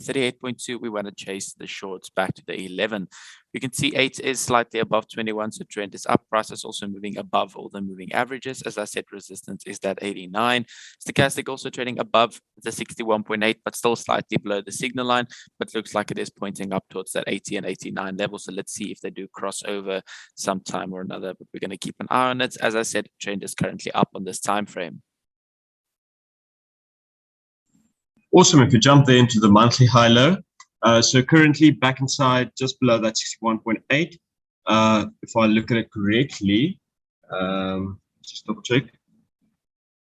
38.2, we want to chase the shorts back to the 11. You can see 8 is slightly above 21, so trend is up. Price is also moving above all the moving averages. As I said, resistance is that 89. Stochastic also trading above the 61.8, but still slightly below the signal line, but looks like it is pointing up towards that 80 and 89 level. So let's see if they do cross over sometime or another, but we're going to keep an eye on it. As I said, trend is currently up on this time frame. Awesome. If you jump there into the monthly high-low, so currently back inside just below that 61.8. If I look at it correctly, just double check.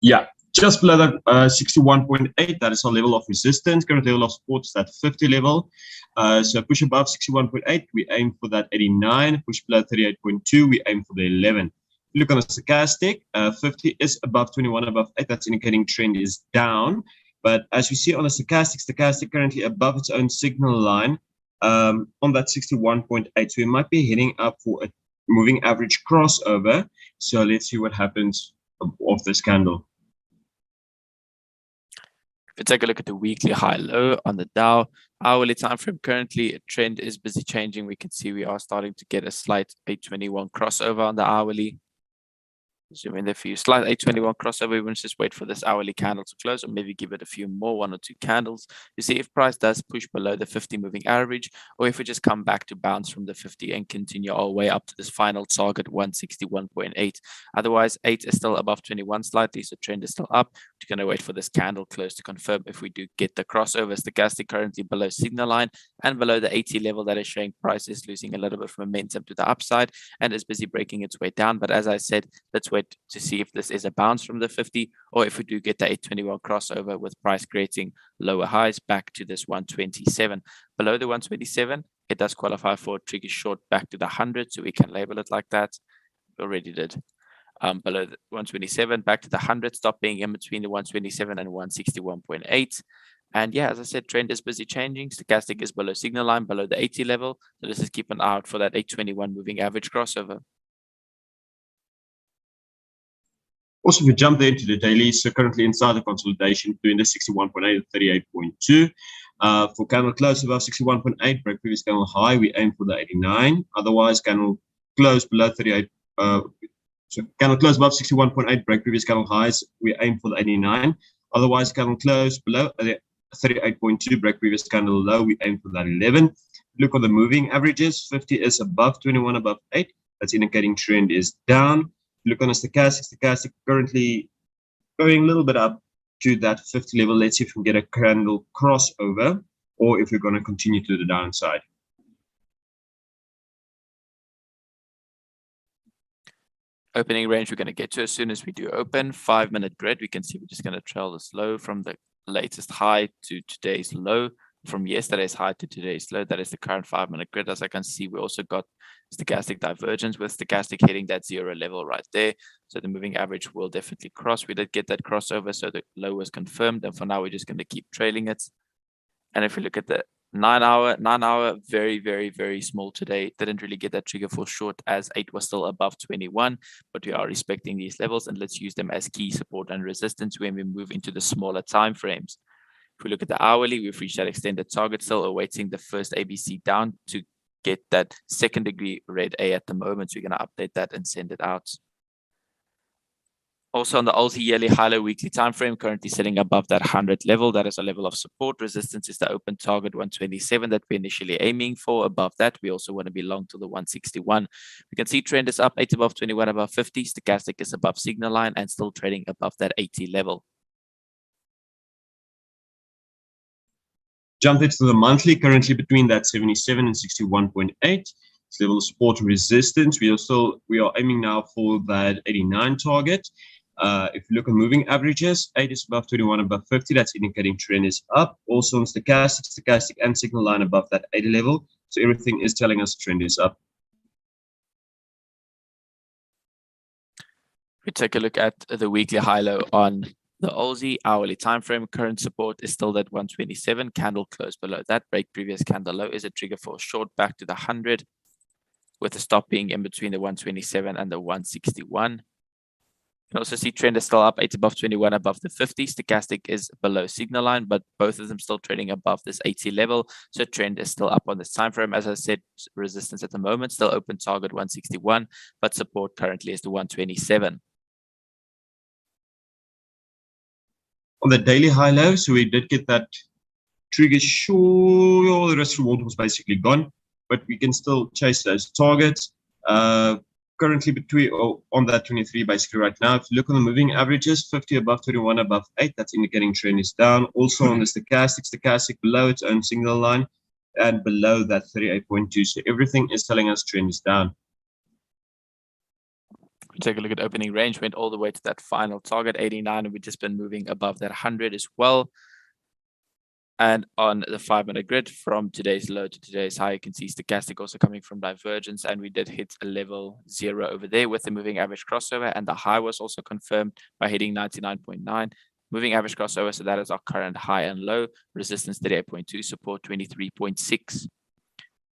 Yeah, just below that 61.8, that is our level of resistance. Current level of support is that 50 level. So push above 61.8, we aim for that 89. Push below 38.2, we aim for the 11. Look on a stochastic, 50 is above 21, above 8. That's indicating trend is down. But as you see on a stochastic currently above its own signal line on that 61.8. So we might be heading up for a moving average crossover. So let's see what happens of this candle. If we take a look at the weekly high-low on the Dow, hourly time frame, currently a trend is busy changing. We can see we are starting to get a slight 821 crossover on the hourly. Zoom in there for you. Slight 821 crossover. We want to just wait for this hourly candle to close, or maybe give it a few more, 1 or 2 candles. You see if price does push below the 50 moving average, or if we just come back to bounce from the 50 and continue our way up to this final target 161.8. Otherwise, 8 is still above 21 slightly, so trend is still up. We're going to wait for this candle close to confirm if we do get the crossover. Stochastic currently below signal line and below the 80 level. That is showing price is losing a little bit of momentum to the upside and is busy breaking its way down. But as I said, let's wait to see if this is a bounce from the 50, or if we do get the 821 crossover with price creating lower highs back to this 127. Below the 127, it does qualify for a tricky short back to the 100, so we can label it like that. We already did. Below the 127, back to the 100, stop being in between the 127 and 161.8. And yeah, as I said, trend is busy changing. Stochastic is below signal line, below the 80 level. So let's just keep an eye out for that 821 moving average crossover. Also, if we jump there into the daily, so currently inside the consolidation between the 61.8 and 38.2. For candle close above 61.8, break previous candle high, we aim for the 89. Otherwise, candle close below 38. So candle close above 61.8, break previous candle highs, we aim for the 89. Otherwise, candle close below 38.2, break previous candle low, we aim for that 11. Look on the moving averages, 50 is above 21, above 8. That's indicating trend is down. Look on a stochastic currently going a little bit up to that 50 level. Let's see if we can get a candle crossover, or if we're going to continue to the downside. Opening range we're going to get to as soon as we do open. 5-minute grid, we can see we're just going to trail this low from the latest high to today's low, from yesterday's high to today's low. That is the current 5-minute grid. As I can see, we also got stochastic divergence with stochastic hitting that 0 level right there. So the moving average will definitely cross. We did get that crossover, so the low was confirmed. And for now, we're just going to keep trailing it. And if we look at the 9 hour, very, very, very small today. Didn't really get that trigger for short, as 8 was still above 21, but we are respecting these levels, and let's use them as key support and resistance when we move into the smaller time frames. If we look at the hourly, we've reached that extended target, still awaiting the first ABC down to get that 2nd degree red A at the moment. So we're going to update that and send it out. Also on the ALSI yearly high-low weekly time frame, currently sitting above that 100 level. That is a level of support. Resistance is the open target 127 that we're initially aiming for. Above that, we also want to be long to the 161. We can see trend is up, 8 above 21, above 50. Stochastic is above signal line and still trading above that 80 level. Jump into the monthly, currently between that 77 and 61.8. It's level of support and resistance. We are aiming now for that 89 target. If you look at moving averages, 8 is above 21, above 50. That's indicating trend is up. Also on stochastic and signal line above that 80 level. So everything is telling us trend is up. We take a look at the weekly high-low on the ALSI hourly time frame. Current support is still that 127. Candle close below that. Break previous candle low is a trigger for a short back to the 100, with the stop being in between the 127 and the 161. You can also see trend is still up, 8 above 21, above the 50. Stochastic is below signal line, but both of them still trading above this 80 level. So trend is still up on this time frame. As I said, resistance at the moment, still open target 161, but support currently is the 127. On the daily high low, so we did get that trigger short, the risk reward was basically gone, but we can still chase those targets. Currently between on that 23 basically right now. If you look on the moving averages, 50 above 21 above 8, that's indicating trend is down. Also on the stochastic below its own signal line and below that 38.2. So everything is telling us trend is down. Take a look at opening range, went all the way to that final target 89, and we've just been moving above that 100 as well. And on the 5-minute grid, from today's low to today's high, you can see stochastic also coming from divergence, and we did hit a level 0 over there with the moving average crossover, and the high was also confirmed by hitting 99.9. Moving average crossover, so that is our current high and low. Resistance 38.2, support 23.6.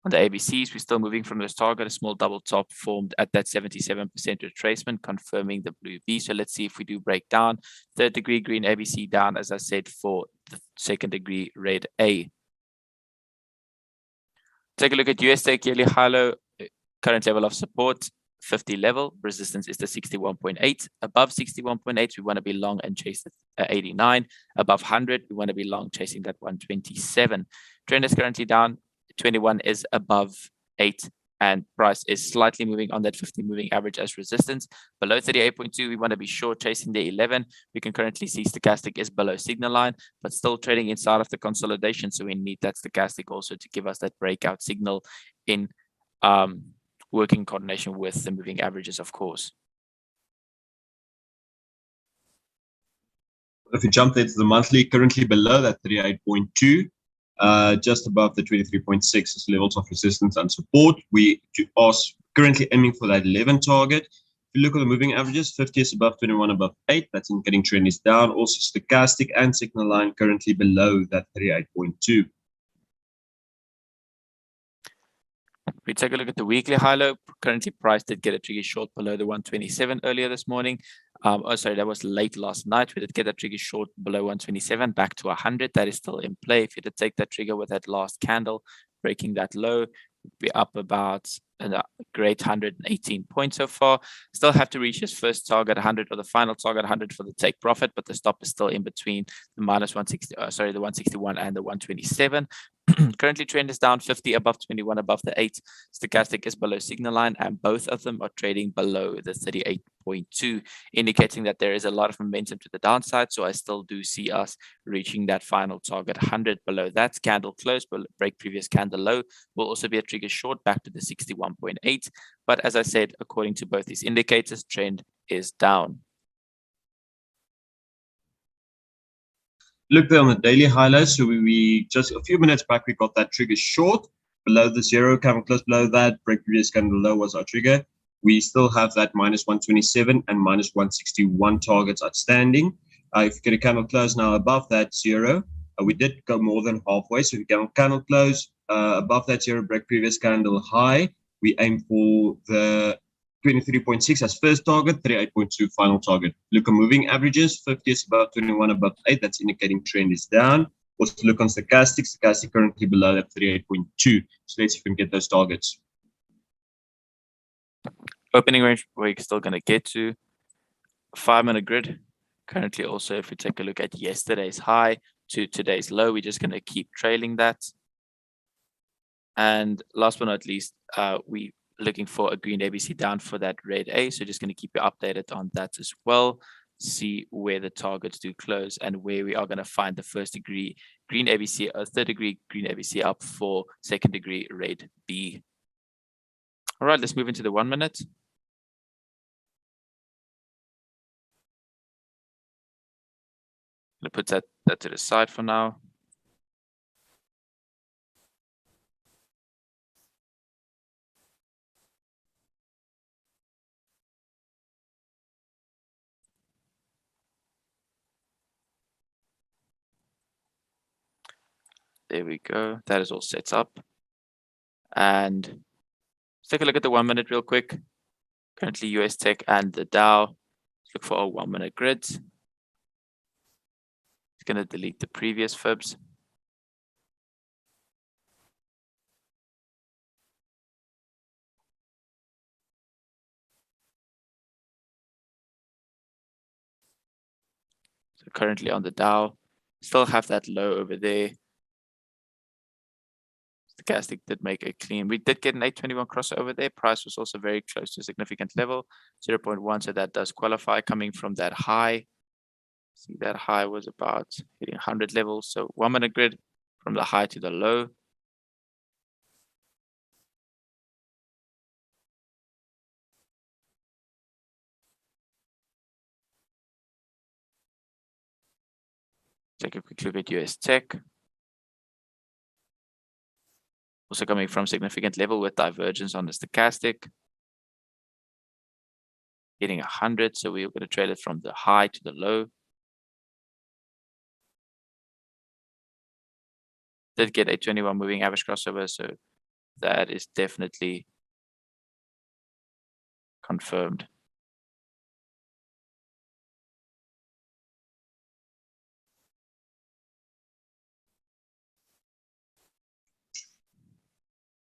On the ABCs, we're still moving from this target. A small double top formed at that 77% retracement, confirming the blue V. So let's see if we do break down. 3rd degree green ABC down, as I said, for the 2nd degree red A. Take a look at US Tech yearly high low, current level of support, 50 level. Resistance is the 61.8. Above 61.8, we want to be long and chase the 89. Above 100, we want to be long chasing that 127. Trend is currently down. 21 is above 8, and price is slightly moving on that 50 moving average as resistance. Below 38.2, we want to be short chasing the 11. We can currently see stochastic is below signal line, but still trading inside of the consolidation. So we need that stochastic also to give us that breakout signal in working coordination with the moving averages, of course. If you jump into the monthly, currently below that 38.2. Just above the 23.6 as levels of resistance and support. We are currently aiming for that 11 target. If you look at the moving averages, 50 is above 21 above 8. That's indicating trend is down. Also stochastic and signal line currently below that 38.2. We take a look at the weekly high low. Currently price did get a trigger short below the 127 earlier this morning. Oh, sorry, that was late last night. We did get a trigger short below 127 back to 100. That is still in play. If you did take that trigger with that last candle, breaking that low, we'd be up about a great 118 points so far. Still have to reach his first target 100 or the final target 100 for the take profit, but the stop is still in between the minus 160, the 161 and the 127. Currently trend is down 50 above 21 above the 8. Stochastic is below signal line, and both of them are trading below the 38.2, indicating that there is a lot of momentum to the downside. So I still do see us reaching that final target 100. Below that, candle close, break previous candle low, will also be a trigger short back to the 61.8. But as I said, according to both these indicators, trend is down. Look there on the daily highlights. So we just a few minutes back, we got that trigger short below the 0, candle close below that, break previous candle low was our trigger. We still have that minus 127 and minus 161 targets outstanding. If you get a candle close now above that 0, we did go more than halfway. So if you get a candle close above that 0, break previous candle high, we aim for the 23.6 as first target, 38.2 final target. Look at moving averages, 50 is above 21 above 8. That's indicating trend is down. Also look on stochastic currently below that 38.2. So let's see if we can get those targets. Opening range, we're still going to get to 5-minute grid. Currently also, if we take a look at yesterday's high to today's low, we're just going to keep trailing that. And last but not least, we looking for a green ABC down for that red A. So just going to keep you updated on that as well. See where the targets do close and where we are going to find the 1st degree green ABC, 3rd degree green ABC up for 2nd degree red B. All right, let's move into the 1 minute. I'm going to put that to the side for now. There we go. That is all set up. And let's take a look at the 1 minute real quick. Currently US Tech and the Dow Look for a 1 minute grid. It's going to delete the previous fibs. So currently on the Dow, still have that low over there. Stochastic did make a clean. We did get an 821 crossover there. Price was also very close to a significant level, 0.1. So that does qualify coming from that high. See, that high was about hitting 100 levels. So 1 minute grid from the high to the low. Take a quick look at US Tech. Also coming from significant level with divergence on the stochastic. Hitting 100. So we're going to trade it from the high to the low. Did get a 21 moving average crossover. So that is definitely confirmed.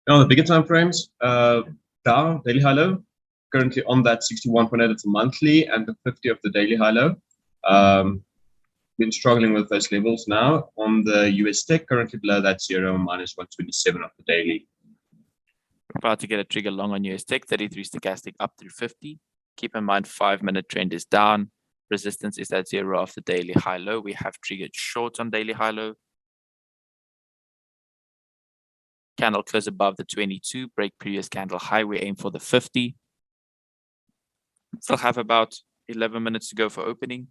Now the bigger time frames, Dow daily high low, currently on that 61.8 of the monthly and the 50 of the daily high low. Been struggling with those levels now. On the US Tech, currently below that 0 minus 127 of the daily. About to get a trigger long on US Tech, 33 stochastic up through 50. Keep in mind 5 minute trend is down. Resistance is at 0 of the daily high low. We have triggered short on daily high low. Candle close above the 22, break previous candle high. We aim for the 50. Still have about 11 minutes to go for opening.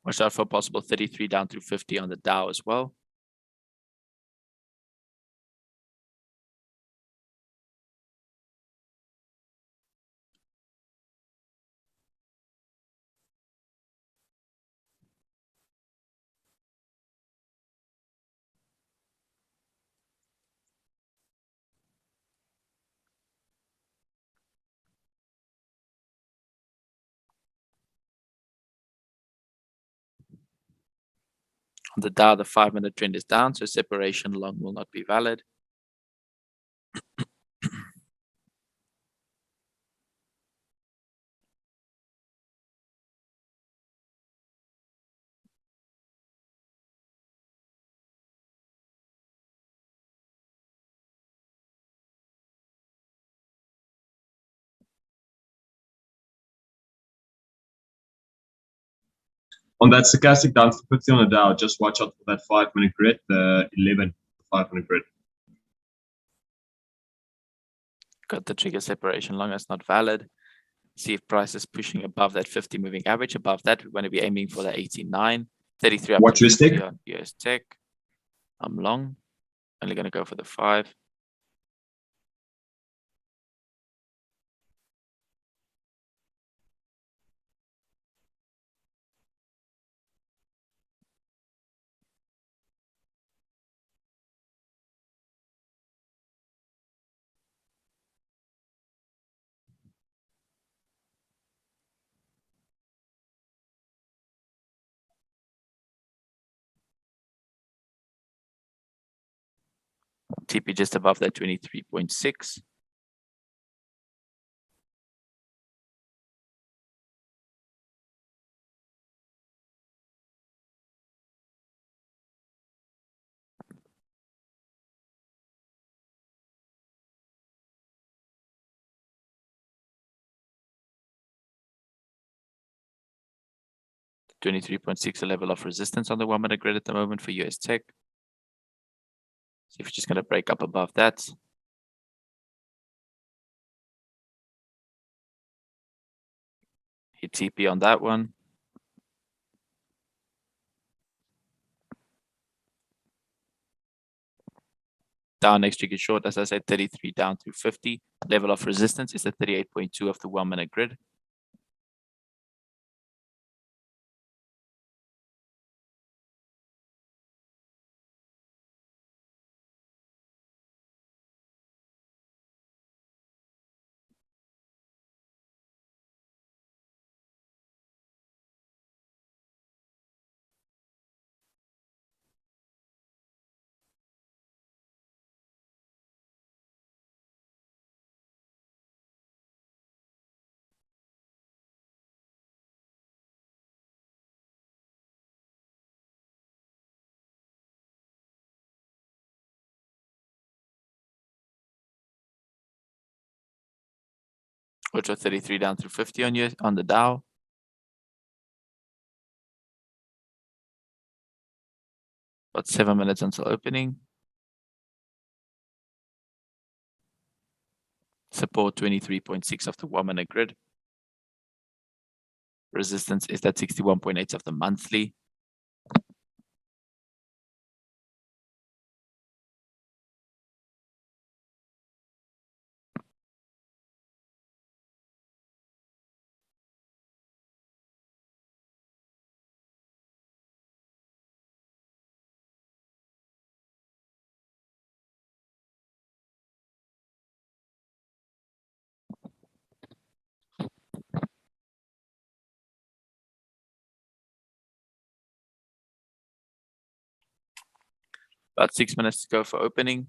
Watch out for possible 33 down through 50 on the Dow as well. On the Dow, the 5 minute trend is down, so separation long will not be valid. On that stochastic down to 50 on the Dow, just watch out for that 5 minute grid, the 11, 5 minute grid. Got the trigger separation long, that's not valid. See if price is pushing above that 50 moving average. Above that, we're going to be aiming for the 89. 33 up Watch to US 50 Tech. on US Tech. I'm long. Only going to go for the 5. TP just above that 23.6. $23.6, a level of resistance on the 1 minute grid at the moment for US Tech. See if it's just going to break up above that. Hit TP on that one. Down next trigger short, as I said, 33 down through 50. Level of resistance is at 38.2 of the 1 minute grid. Which are 33 down through 50 on the Dow. About 7 minutes until opening. Support 23.6 of the 1 minute grid. Resistance is at 61.8 of the monthly. About 6 minutes to go for opening.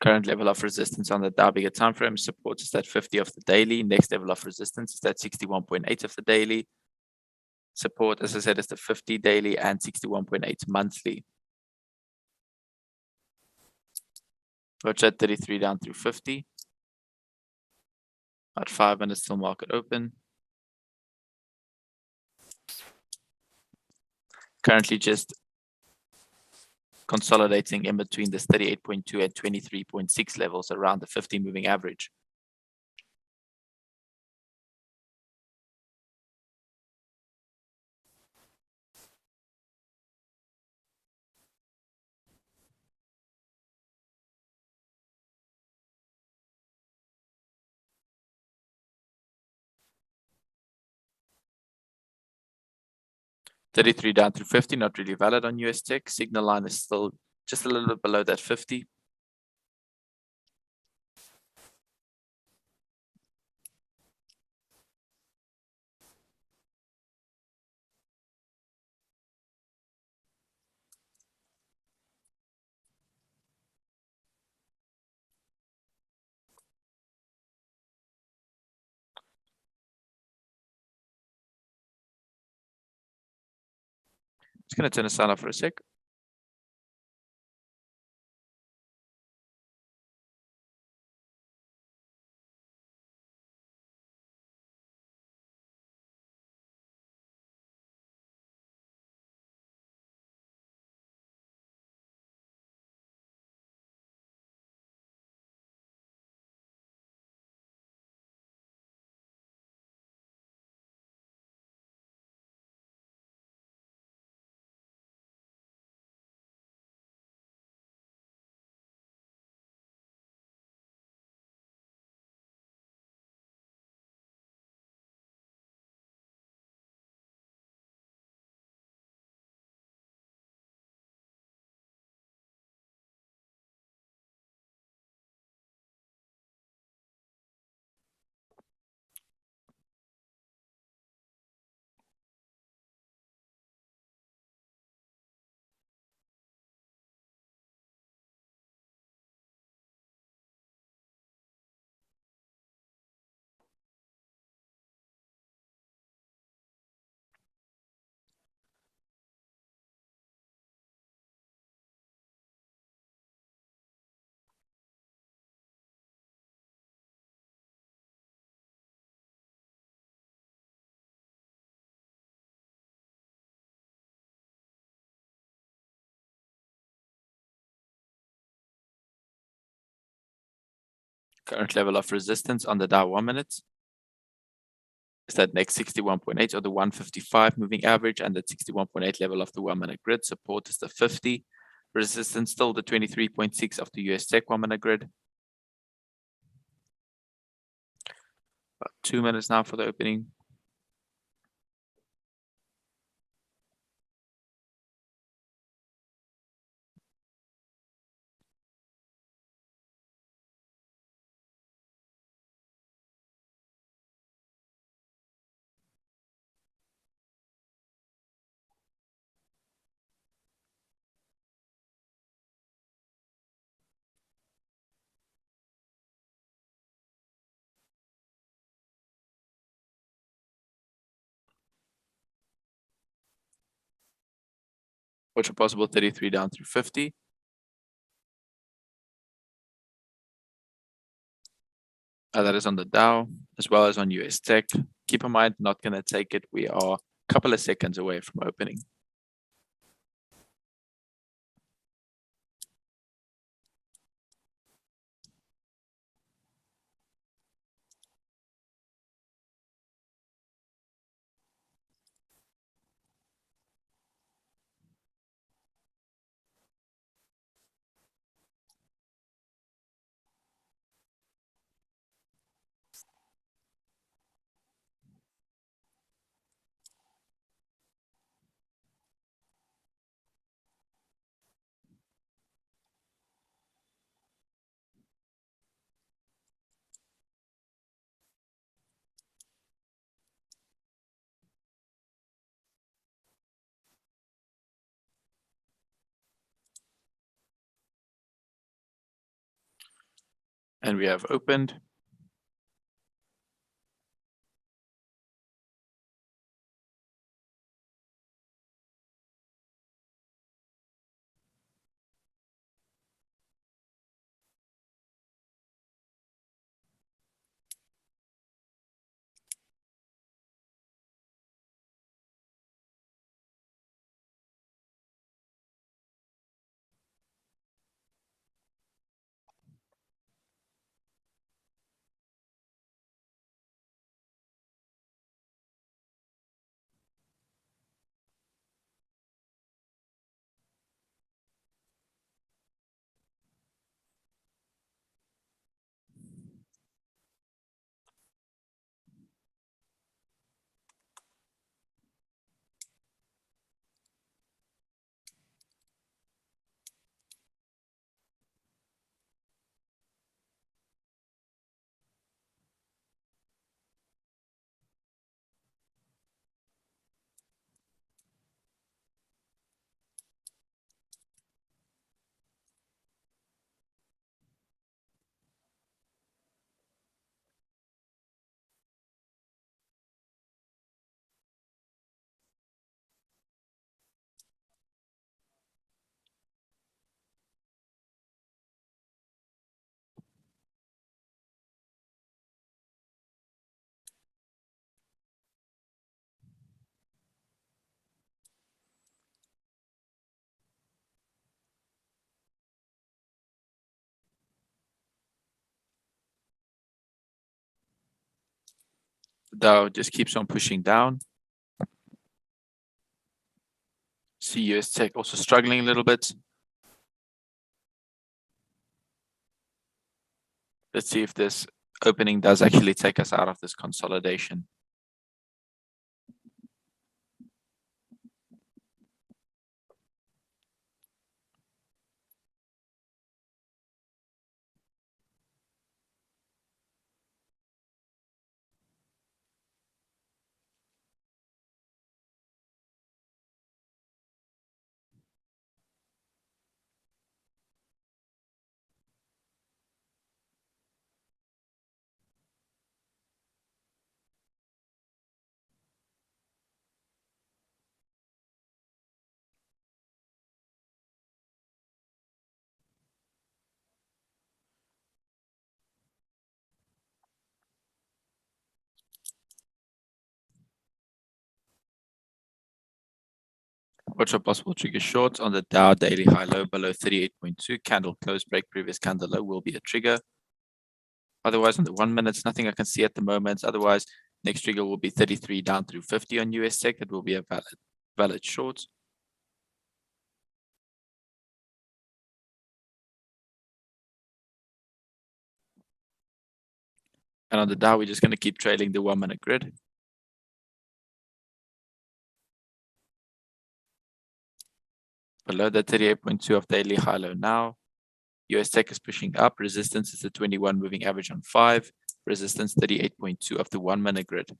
Current level of resistance on the Dow bigger time frame. Support is at 50 of the daily. Next level of resistance is at 61.8 of the daily. Support, as I said, is the 50 daily and 61.8 monthly. Watch at 33 down through 50. About 5 minutes till market open. Currently just consolidating in between this 38.2 and 23.6 levels around the 50 moving average. $33 down through 50, not really valid on US tech. Signal line is still just a little bit below that 50. Just going to turn the sound off for a sec. Current level of resistance on the Dow 1 minute is that next 61.8 or the 155 moving average, and the 61.8 level of the 1 minute grid. Support is the 50. Resistance still the 23.6 of the US Tech 1 minute grid. About 2 minutes now for the opening. Watch a possible 33 down through 50. That is on the Dow as well as on US Tech. Keep in mind, not going to take it. We are a couple of seconds away from opening. And we have opened. The Dow just keeps on pushing down. See US Tech also struggling a little bit. Let's see if this opening does actually take us out of this consolidation. Watch for possible trigger shorts on the Dow daily high low below 38.2. Candle close break previous candle low will be a trigger. Otherwise, on the 1 minute, nothing I can see at the moment. Otherwise, next trigger will be 33 down through 50 on US Tech. That will be a valid short. And on the Dow, we're just going to keep trailing the 1 minute grid. Below the 38.2 of daily high low now. US Tech is pushing up. Resistance is the 21 moving average on 5. Resistance 38.2 of the 1 minute grid.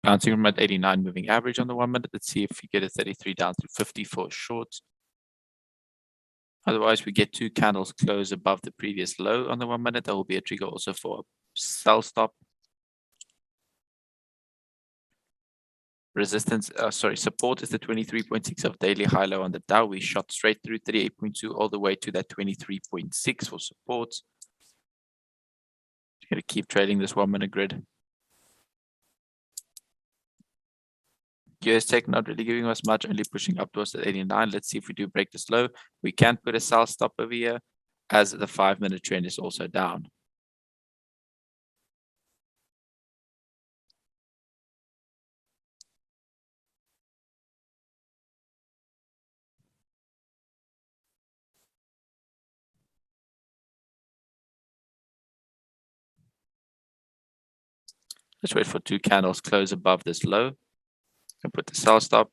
Bouncing from at 89 moving average on the 1 minute. Let's see if we get a 33 down through 50 for a short. Otherwise, we get 2 candles close above the previous low on the 1 minute. That will be a trigger also for a sell stop. Resistance, support is the 23.6 of daily high low on the Dow. We shot straight through 38.2 all the way to that 23.6 for support. Just going to keep trading this 1 minute grid. US Tech not really giving us much, only pushing up towards the 89. Let's see if we do break this low. We can put a sell stop over here as the 5 minute trend is also down. Let's wait for 2 candles close above this low and put the sell stop.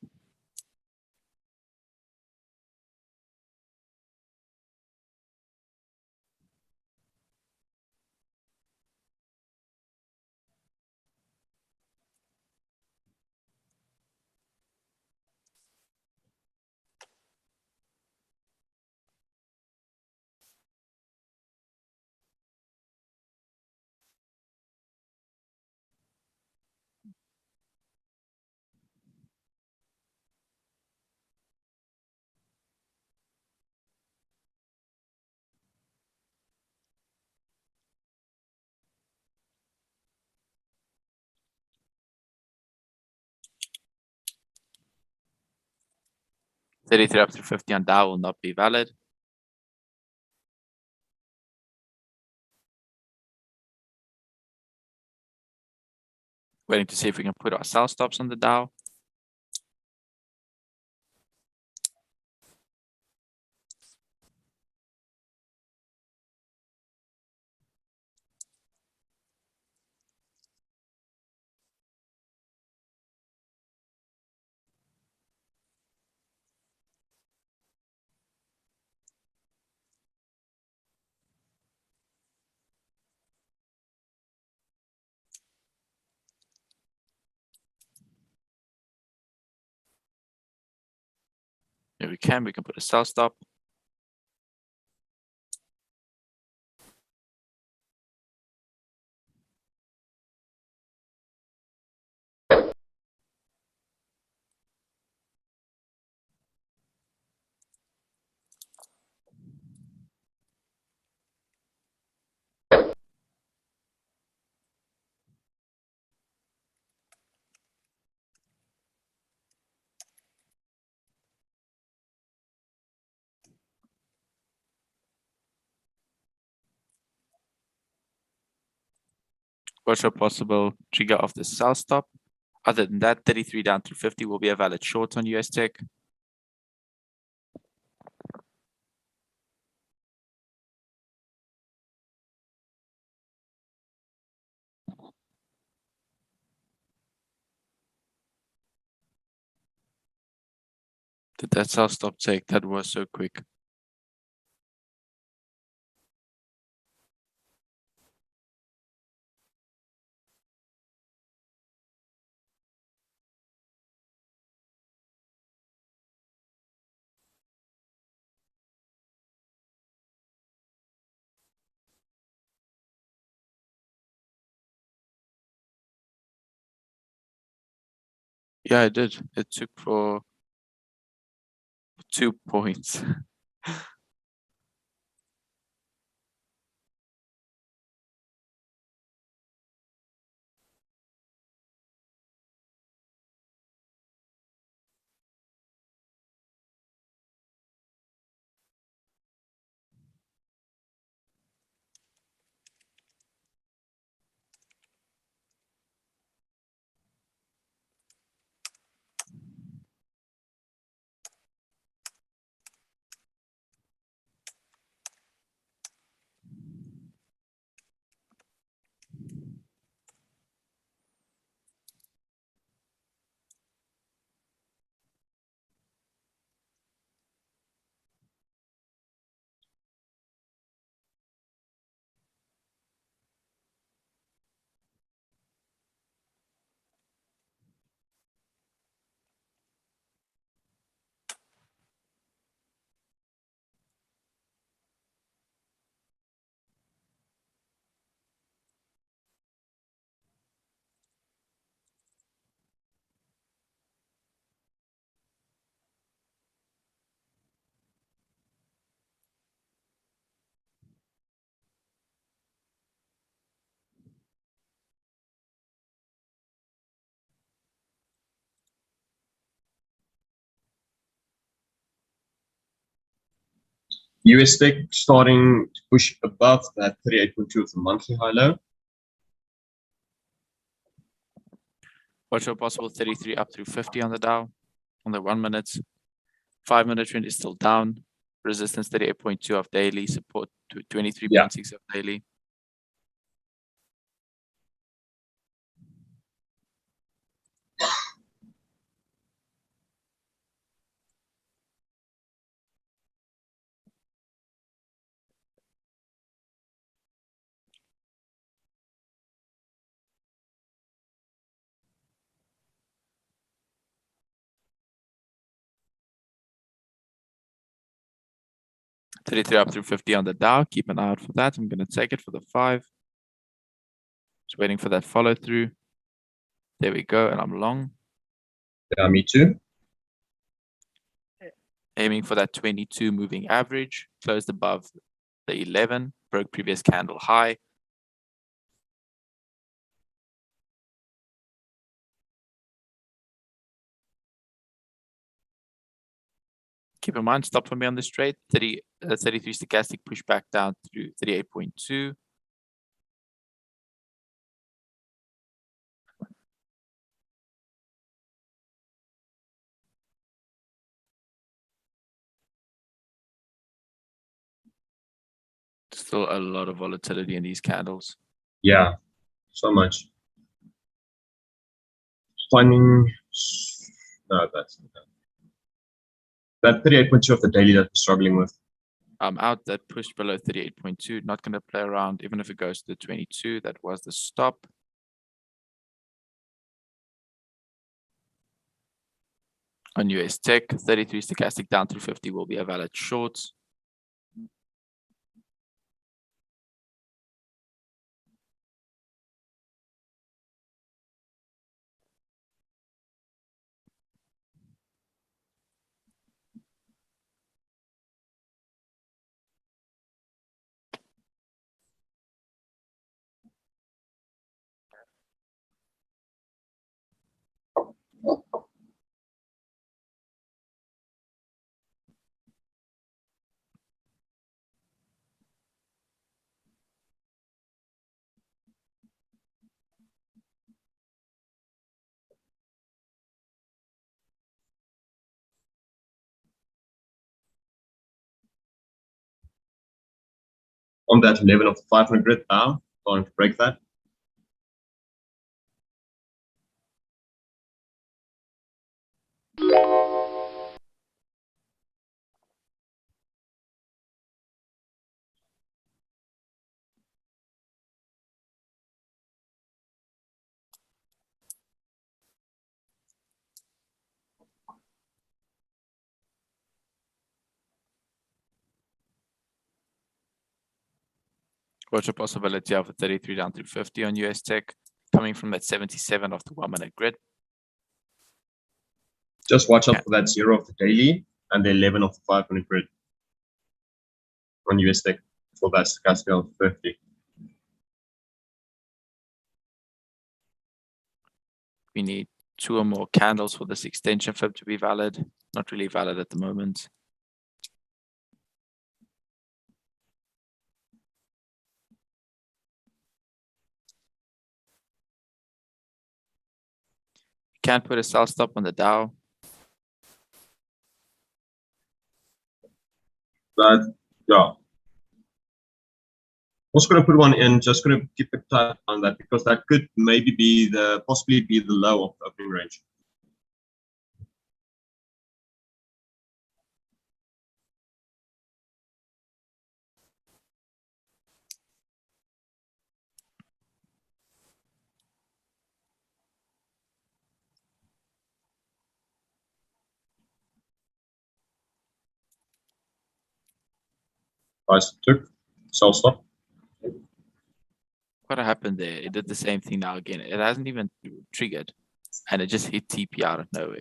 $33 up to 50 on Dow will not be valid. Waiting to see if we can put our sell stops on the Dow. If we can put a sell stop. What's a possible trigger of the sell stop? Other than that, 33 down through 50 will be a valid short on US Tech. Did that sell stop take? That was so quick. Yeah, I did. It took for 2 points. US tech starting to push above that 38.2 of the monthly high low. Watch for possible 33 up through 50 on the Dow on the 1 minute. 5-minute trend is still down. Resistance 38.2 of daily, support to 23.6 of daily. $33 up through 50 on the Dow. Keep an eye out for that. I'm going to take it for the 5. Just waiting for that follow through. There we go. And I'm long. Yeah, me too. Aiming for that 22 moving average. Closed above the 11. Broke previous candle high. Keep in mind, stop for me on this trade. 33 stochastic push back down through 38.2. Still a lot of volatility in these candles. Yeah, so much. Finding no, that's that 38.2 of the daily that we're struggling with. I'm out that push below 38.2. Not going to play around, even if it goes to the 22. That was the stop. On US Tech, 33 stochastic down through 50 will be a valid short. On that 11 of the 500 now, trying to break that. Watch a possibility of a 33 down through 50 on US tech, coming from that 77 of the 1 minute grid. Just watch out for that 0 of the daily and the 11 of the 5 minute grid on US tech for that stochastic of 50. We need 2 or more candles for this extension fib to be valid. Not really valid at the moment. Can't put a sell stop on the Dow. But yeah, also going to put one in, just going to keep a tight on that because that could maybe be possibly be the low of the opening range. Price took, sell stop. What happened there? It did the same thing now again. It hasn't even triggered and it just hit TP out of nowhere.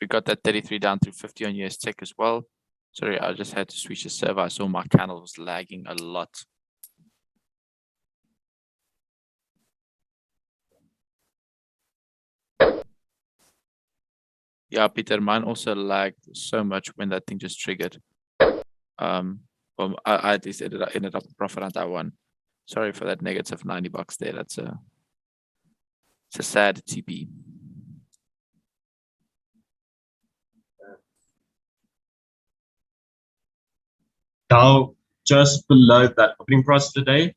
We got that 33 down through 50 on US tech as well. Sorry, I just had to switch the server. I saw my candle was lagging a lot. Yeah, Peter, mine also lagged so much when that thing just triggered. Well, I at least ended up a profit on that one. Sorry for that negative 90 bucks there. It's a sad TP. Dow just below that opening price today.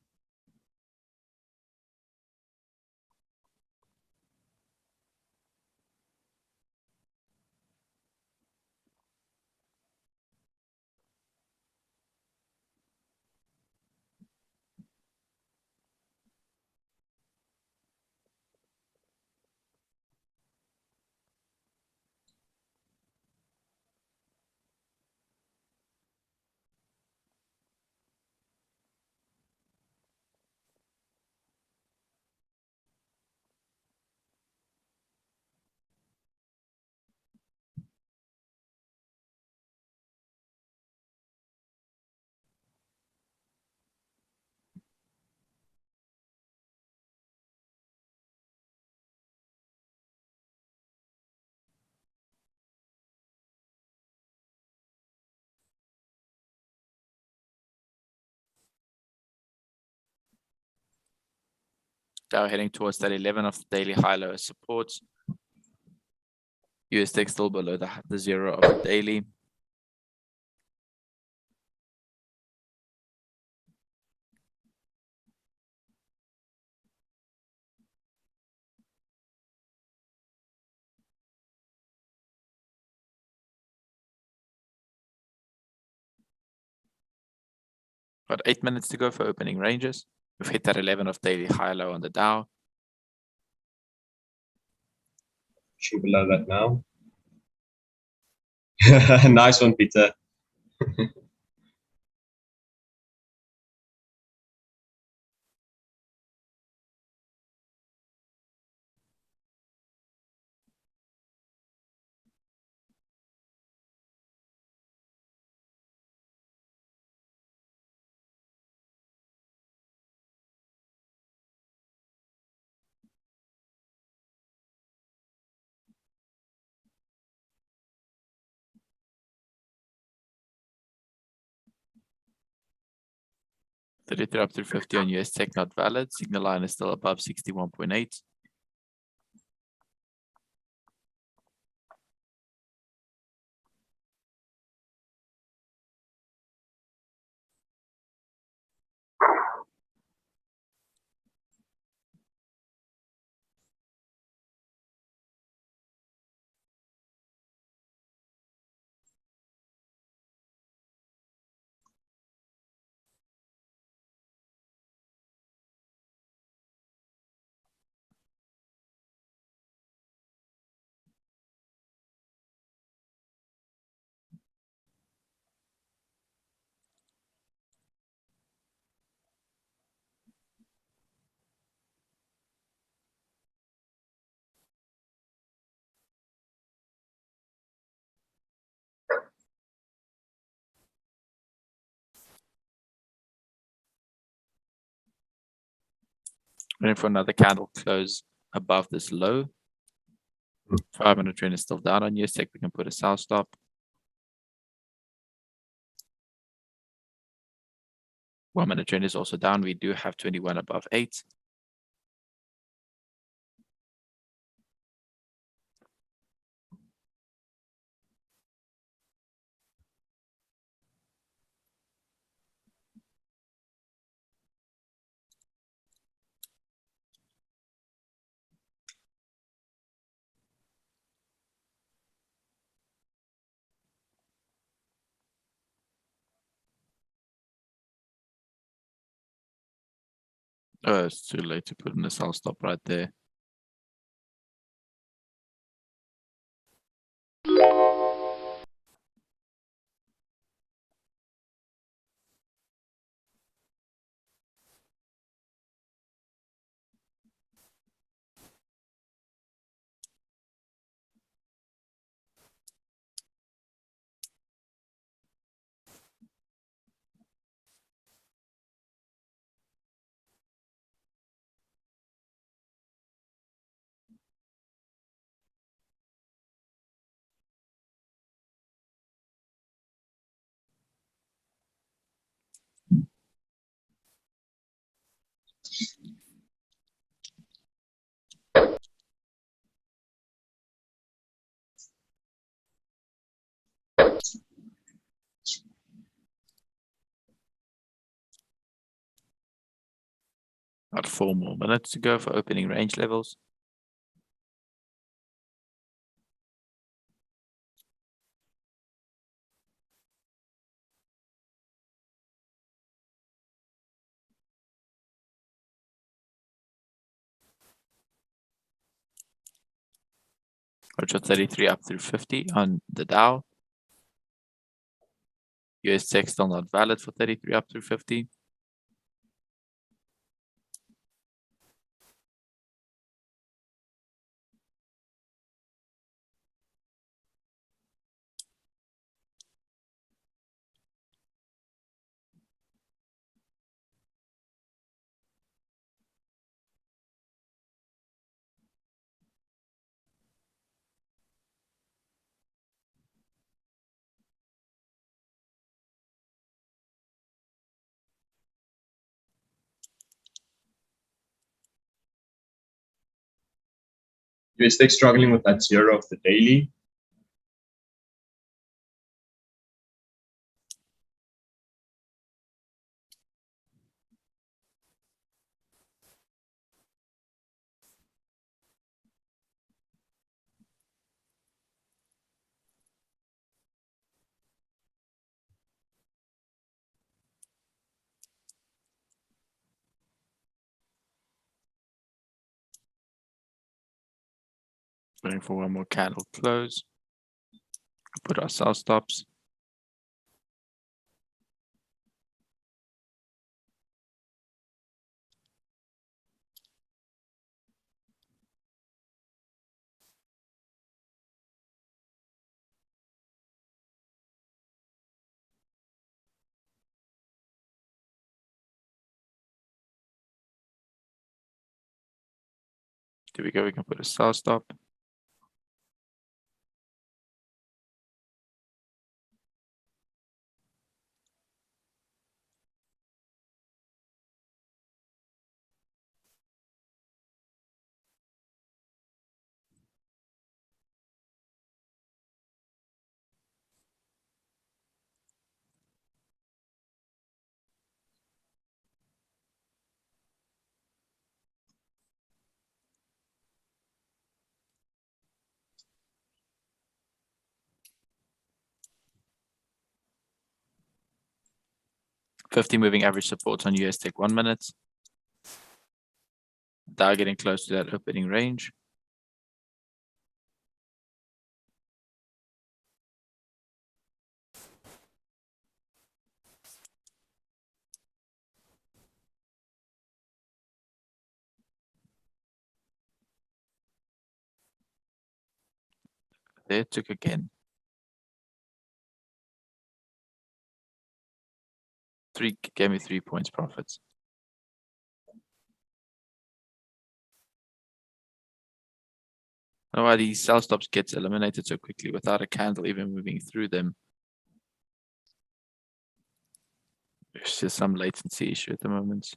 Dow heading towards that 11 of the daily high low support. US tech still below the 0 of the daily. Got 8 minutes to go for opening ranges. We've hit that 11 of daily high low on the Dow. Should below that now. Nice one, Peter. 33 up through 50 on US Tech not valid. Signal line is still above 61.8. Waiting for another candle close above this low. 500 trend is still down on US Tech. We can put a sell stop. 1 minute trend is also down. We do have 21 above 8. Oh, it's too late to put in a sell stop right there. About 4 more minutes to go for opening range levels. Watch for 33 up through 50 on the Dow. US Tech still not valid for 33 up through 50. US Tech struggling with that 0 of the daily. Waiting for one more candle close. Put our sell stops. There we go. We can put a sell stop. 50 moving average support on US Tech 1 minute. Dow getting close to that opening range. There it took again. Gave me 3 points profits. Why these sell stops gets eliminated so quickly without a candle even moving through them. There's just some latency issue at the moment.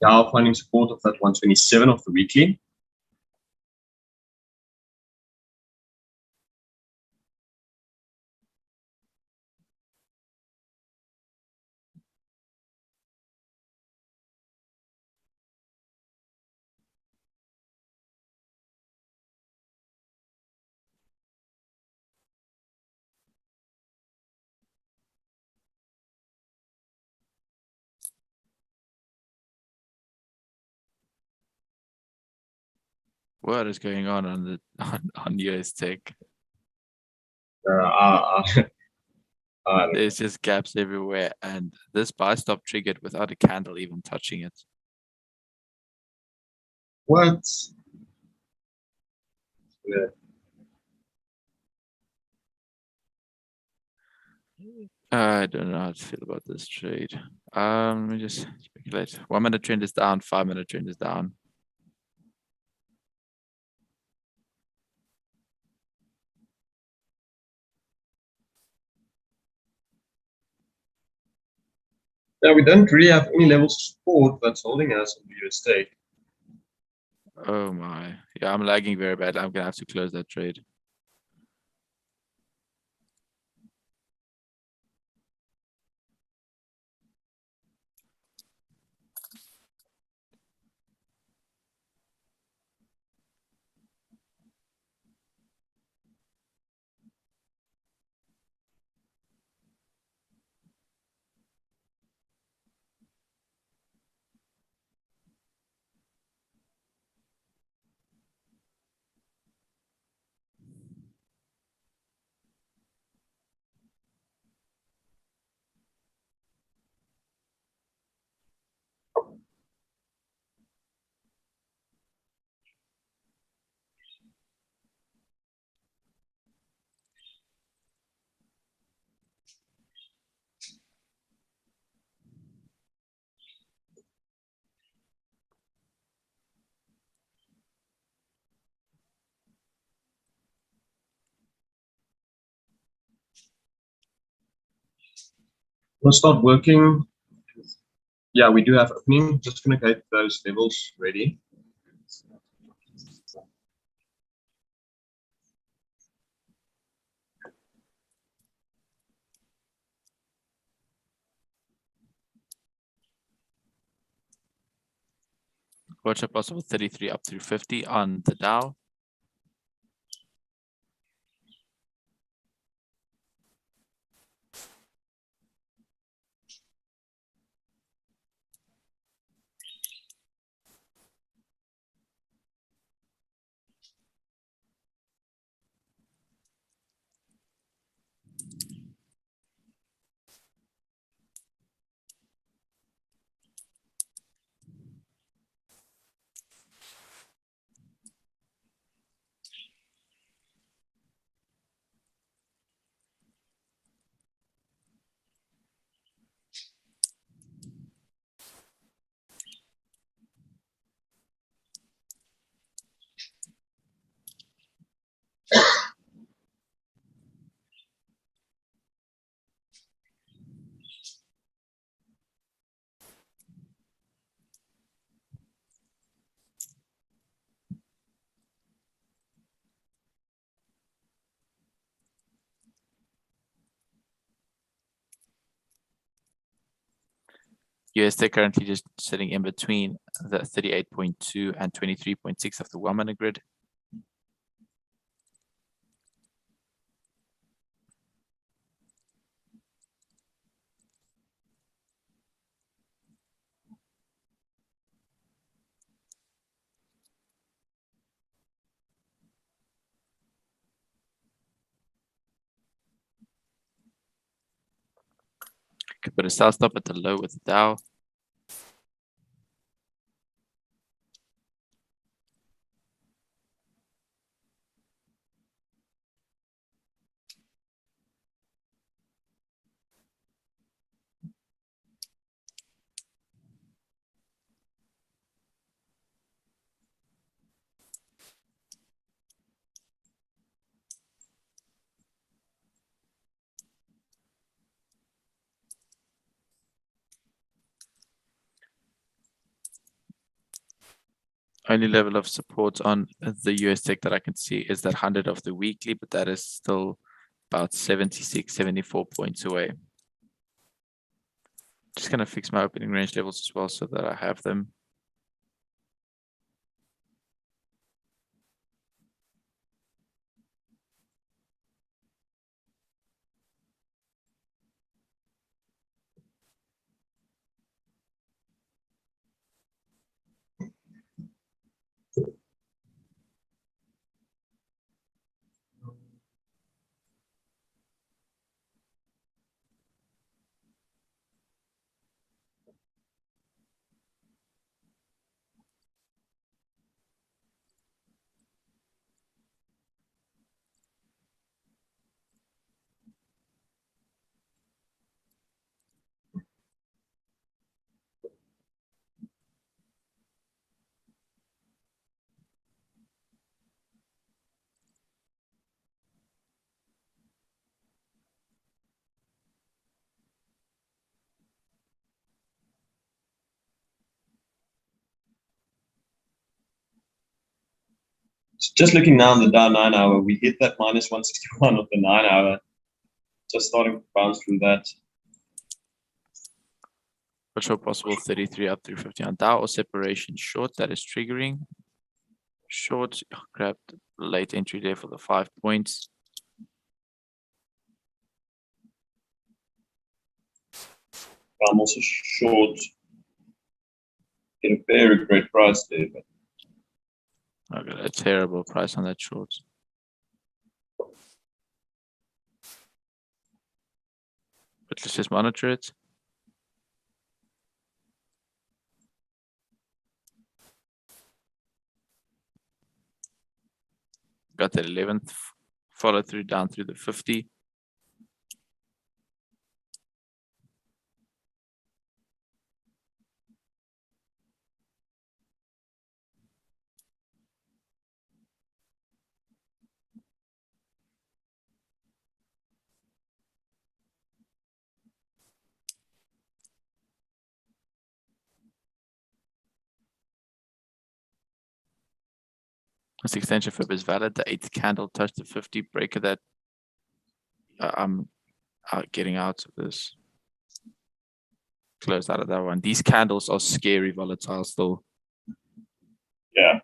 Dow finding support of that 127 of the weekly. What is going on the on US Tech? There's just gaps everywhere, and this buy stop triggered without a candle even touching it. What? Yeah. I don't know how to feel about this trade. Let me just speculate. 1 minute trend is down, 5 minute trend is down. Yeah, we don't really have any levels of support that's holding us on the US Tech. Oh my. Yeah, I'm lagging very bad. I'm gonna have to close that trade. We'll start working. Yeah, we do have opening. Just gonna get those levels ready. Watch a possible 33 up through 50 on the Dow. USD currently just sitting in between the 38.2 and 23.6 of the 1 minute grid. Could put a sell stop at the low with the Dow. Only level of support on the US tech that I can see is that 100 of the weekly, but that is still about 76, 74 points away. Just gonna fix my opening range levels as well so that I have them. Just looking now on the Dow 9 hour, we hit that minus 161 of the 9 hour. Just starting to bounce through that. For sure possible 33 up through 50 on Dow or separation short that is triggering. Short, grab the late entry there for the 5 points. I'm also short. Get a very great price there, but I got a terrible price on that short. But let's just monitor it. Got that 11th, follow through down through the 50. This extension fib is valid. The 8th candle touched the 50 breaker that I'm getting out of this. Close out of that one. These candles are scary volatile still. yeah.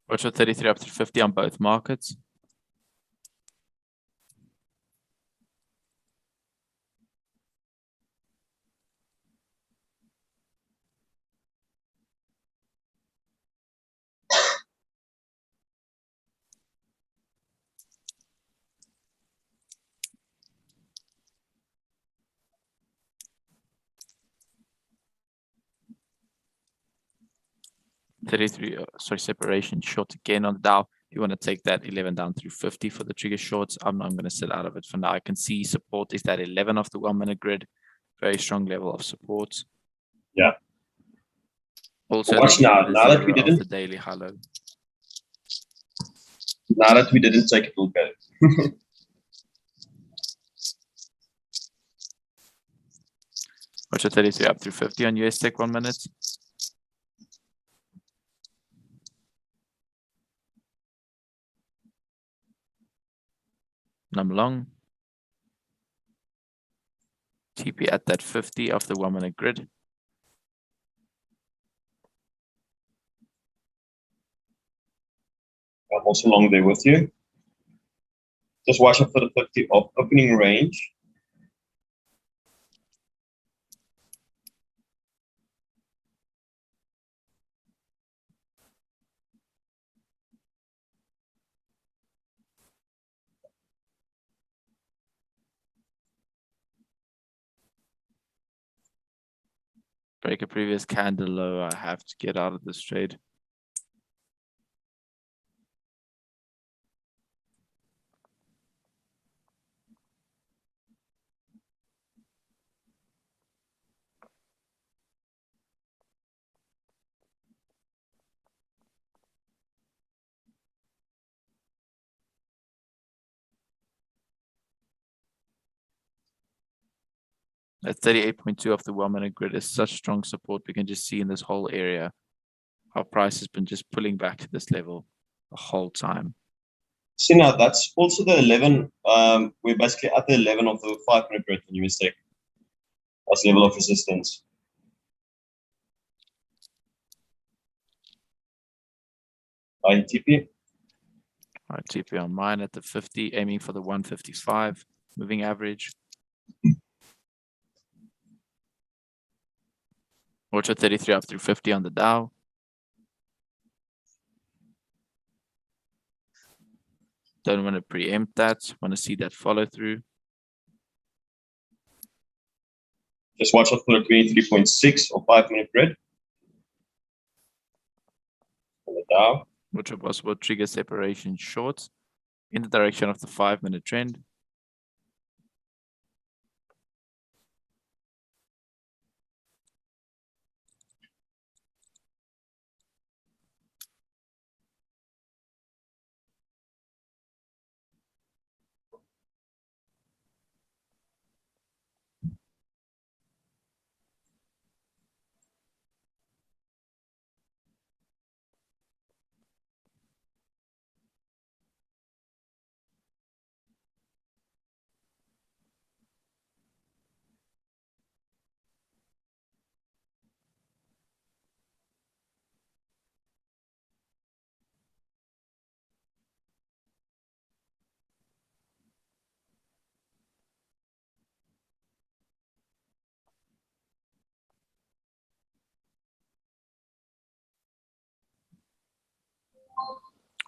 Watch for 33 up to 50 on both markets. Separation short again on the Dow. You want to take that 11 down through 50 for the trigger shorts. I'm going to sit out of it for now. I can see support is that 11 off the 1 minute grid. Very strong level of support. Yeah. Also, Watch the now. Now that we zero of didn't, the daily high low. now that we didn't take it, will go. Watch the 33 up through 50 on US Tech 1 minute. Number long. TP at that 50 of the 1 minute grid. I'm also long there with you. Just watch out for the 50 of opening range. Break a previous candle low. I have to get out of this trade. At 38.2 of the 1 minute grid is such strong support. We can just see in this whole area how price has been just pulling back to this level the whole time. See now, that's also the 11. We're basically at the 11 of the 5 minute grid when you mistake. That's level of resistance. TP. All right, TP on mine at the 50, aiming for the 155 moving average. Watch at 33 up through 50 on the Dow. Don't want to preempt that. Want to see that follow through. Just watch out for the 23.6 or 5 minute grid. On the Dow. Which a possible trigger separation short in the direction of the 5 minute trend.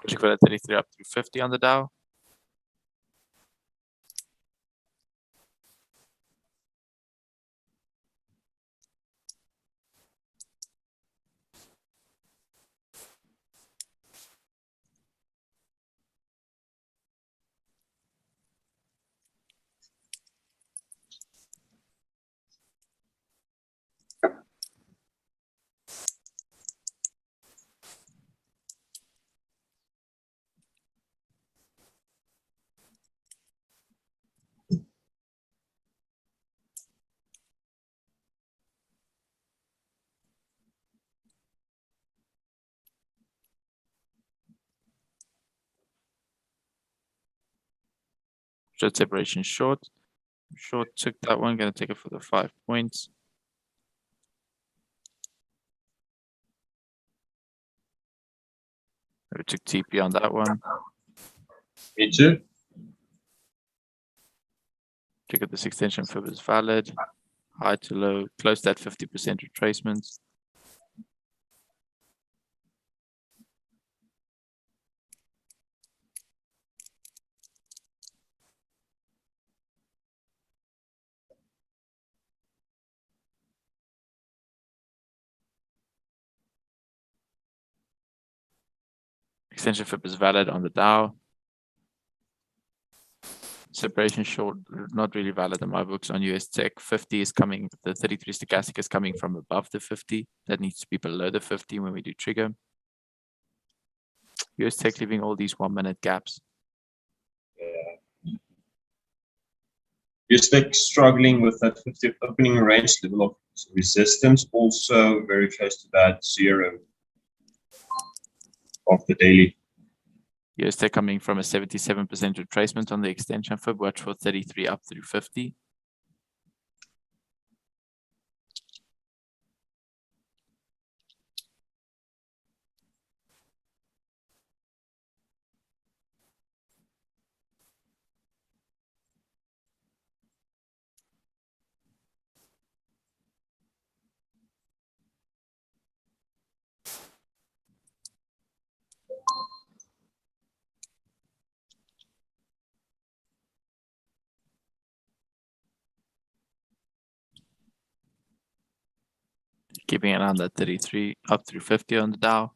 Which at 33 up through 50 on the Dow. Short separation short. Short took that one, gonna take it for the 5 points. We took TP on that one. Me too. Check if this extension fib is valid. High to low, close that 50% retracement. Extension fib is valid on the Dow. Separation short, not really valid in my books on US tech. 50 is coming, the 33 stochastic is coming from above the 50. That needs to be below the 50 when we do trigger. US tech leaving all these 1 minute gaps. You're still struggling with that 50 opening range level of resistance, also very close to that 0 of the daily. US tech coming from a 77% retracement on the extension fib. Watch for 33 up through 50. Keeping it on that 33 up through 50 on the Dow.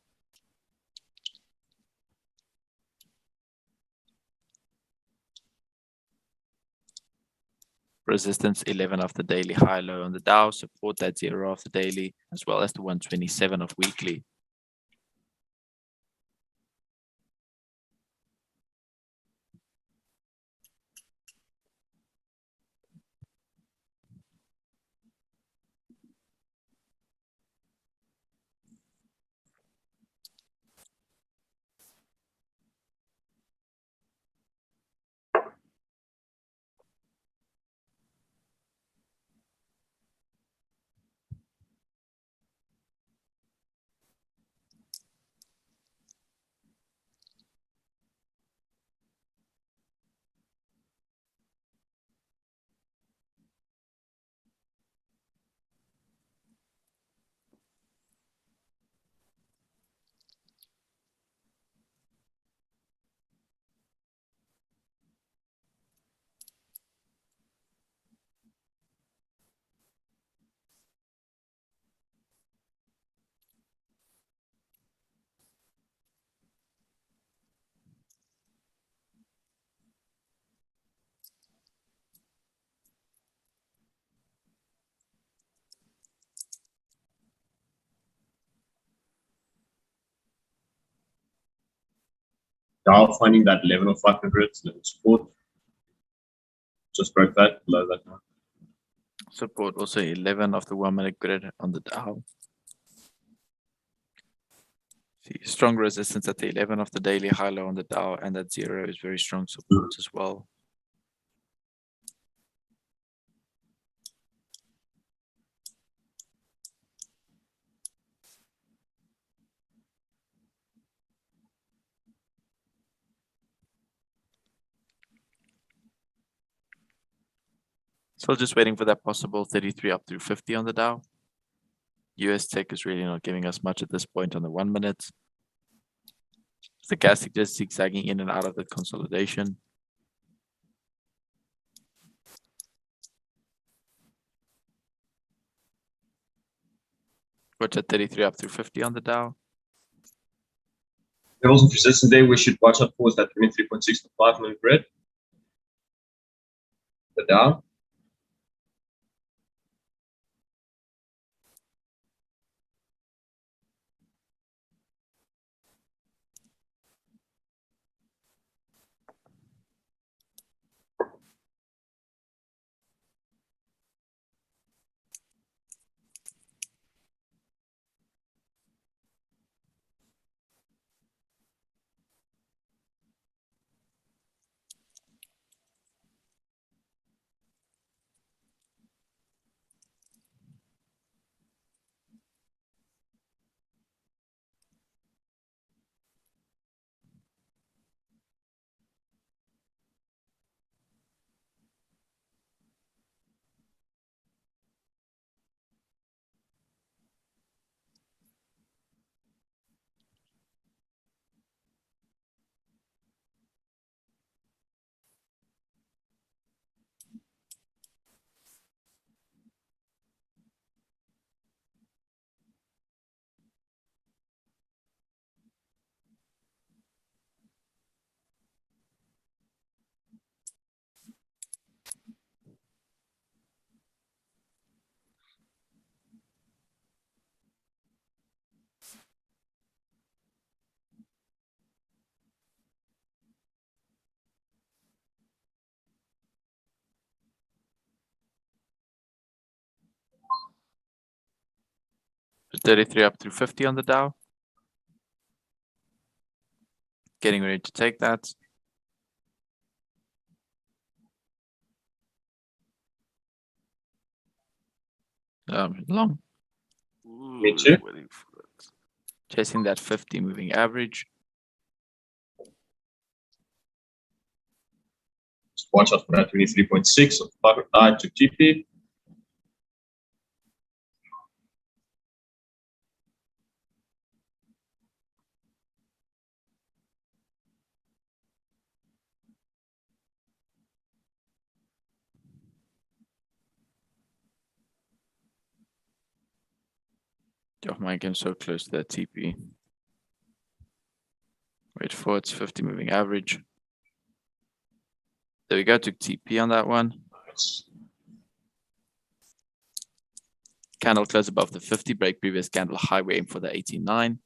Resistance 11 of the daily high low on the Dow. Support that 0 of the daily, as well as the 127 of weekly. Dow finding that 11 of 500 level support. Just broke that, below that now. Support also 11 of the 1 minute grid on the Dow. See, strong resistance at the 11 of the daily high low on the Dow, and that 0 is very strong support as well. So just waiting for that possible 33 up through 50 on the Dow. US tech is really not giving us much at this point on the 1 minute. Stochastic just zigzagging in and out of the consolidation. Watch at 33 up through 50 on the Dow. Levels of resistance there we should watch out for is that 23.6 to 5 minute grid. The Dow. 33 up through 50 on the Dow. Getting ready to take that. Long. Me too. Chasing that 50 moving average. Just watch out for that 23.6 of target high to TP. Oh my, I'm so close to that TP. Wait for its 50 moving average. There we go, took TP on that one. Nice. Candle close above the 50, break previous candle high, we aim for the 89.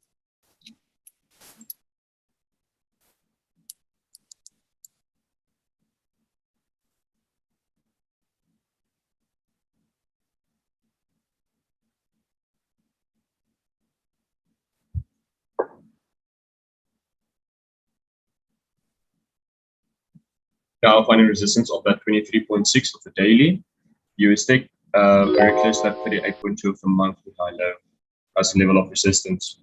Now finding resistance of that 23.6 of the daily. USD very close to that 38.2 of the monthly high low as a level of resistance.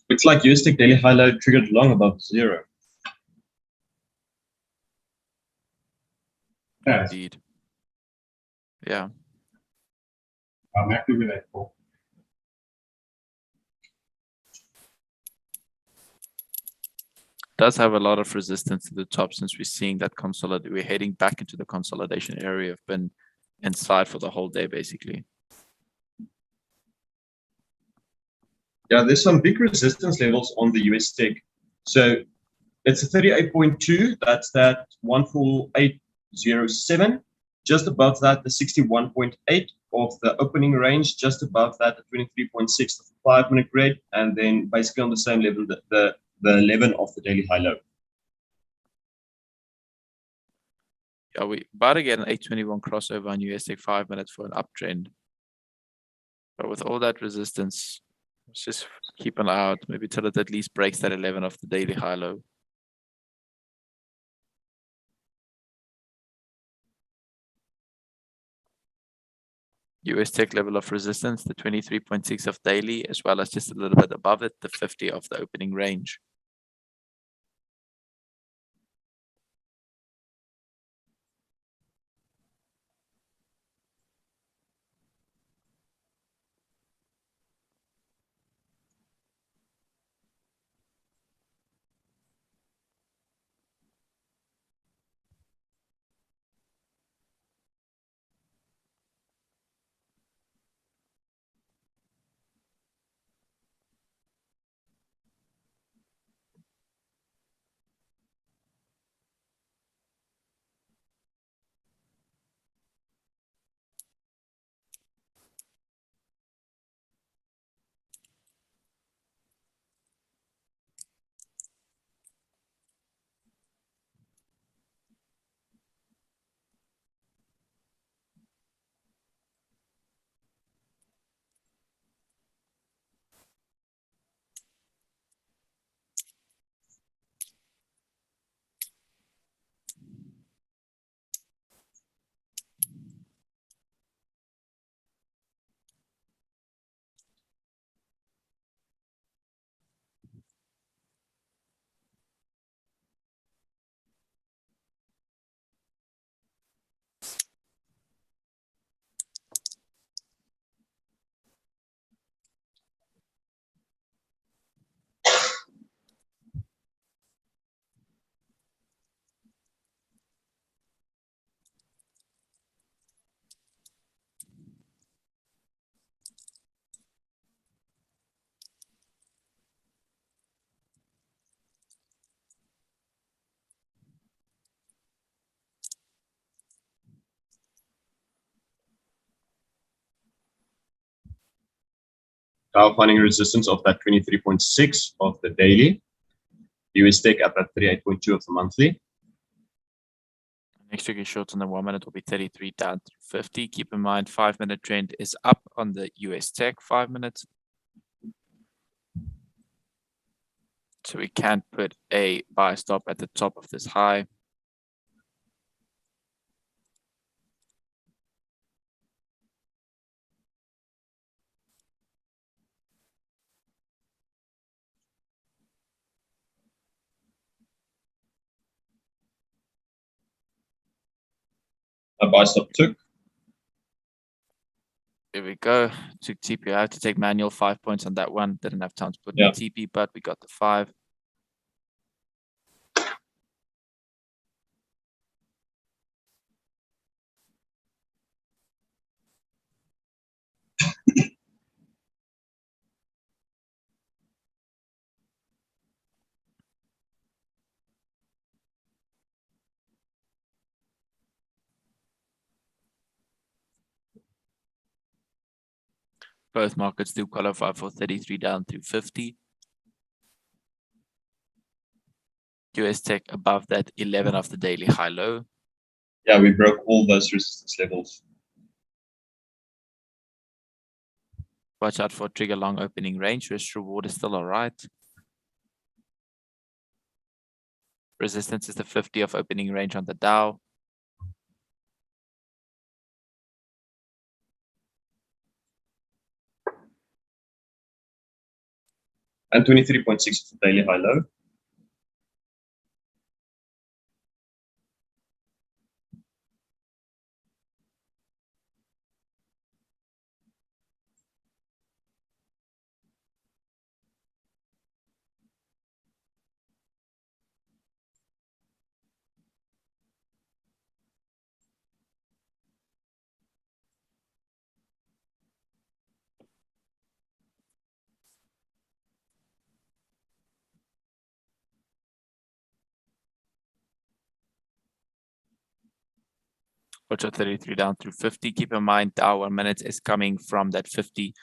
Looks like USD daily high low triggered long above zero. Yes, Indeed. Yeah. I'm happy with that call. Does have a lot of resistance to the top since we're seeing that consolidate. We're heading back into the consolidation area. We've been inside for the whole day, basically. Yeah, there's some big resistance levels on the US TIG. So it's a 38.2, that's that 14807. Just above that, the 61.8 of the opening range, just above that, the 23.6 of the 5-minute grid, and then basically on the same level, the 11 of the daily high low. Yeah, we about to get an 821 crossover on USD 5 minutes for an uptrend. But with all that resistance, let's just keep an eye out, maybe till it at least breaks that 11 of the daily high low. US tech level of resistance, the 23.6 of daily, as well as just a little bit above it, the 50 of the opening range. Dow finding resistance of that 23.6 of the daily. US Tech up at 38.2 of the monthly. Next tricky short on the 1 minute will be 33 down through 50. Keep in mind, 5 minute trend is up on the US Tech 5 minutes. So we can't put a buy stop at the top of this high. A buy stop took. Here we go. Took TP. I have to take manual 5 points on that one. Didn't have time to put in TP, but we got the 5. Both markets do qualify for 33 down through 50. US Tech above that 11 of the daily high low. Yeah, we broke all those resistance levels. Watch out for trigger long opening range. Risk reward is still all right. Resistance is the 50 of opening range on the Dow. And 23.6 of the daily high low. Watch out 33 down through 50. Keep in mind, Dow 1 minute is coming from that 50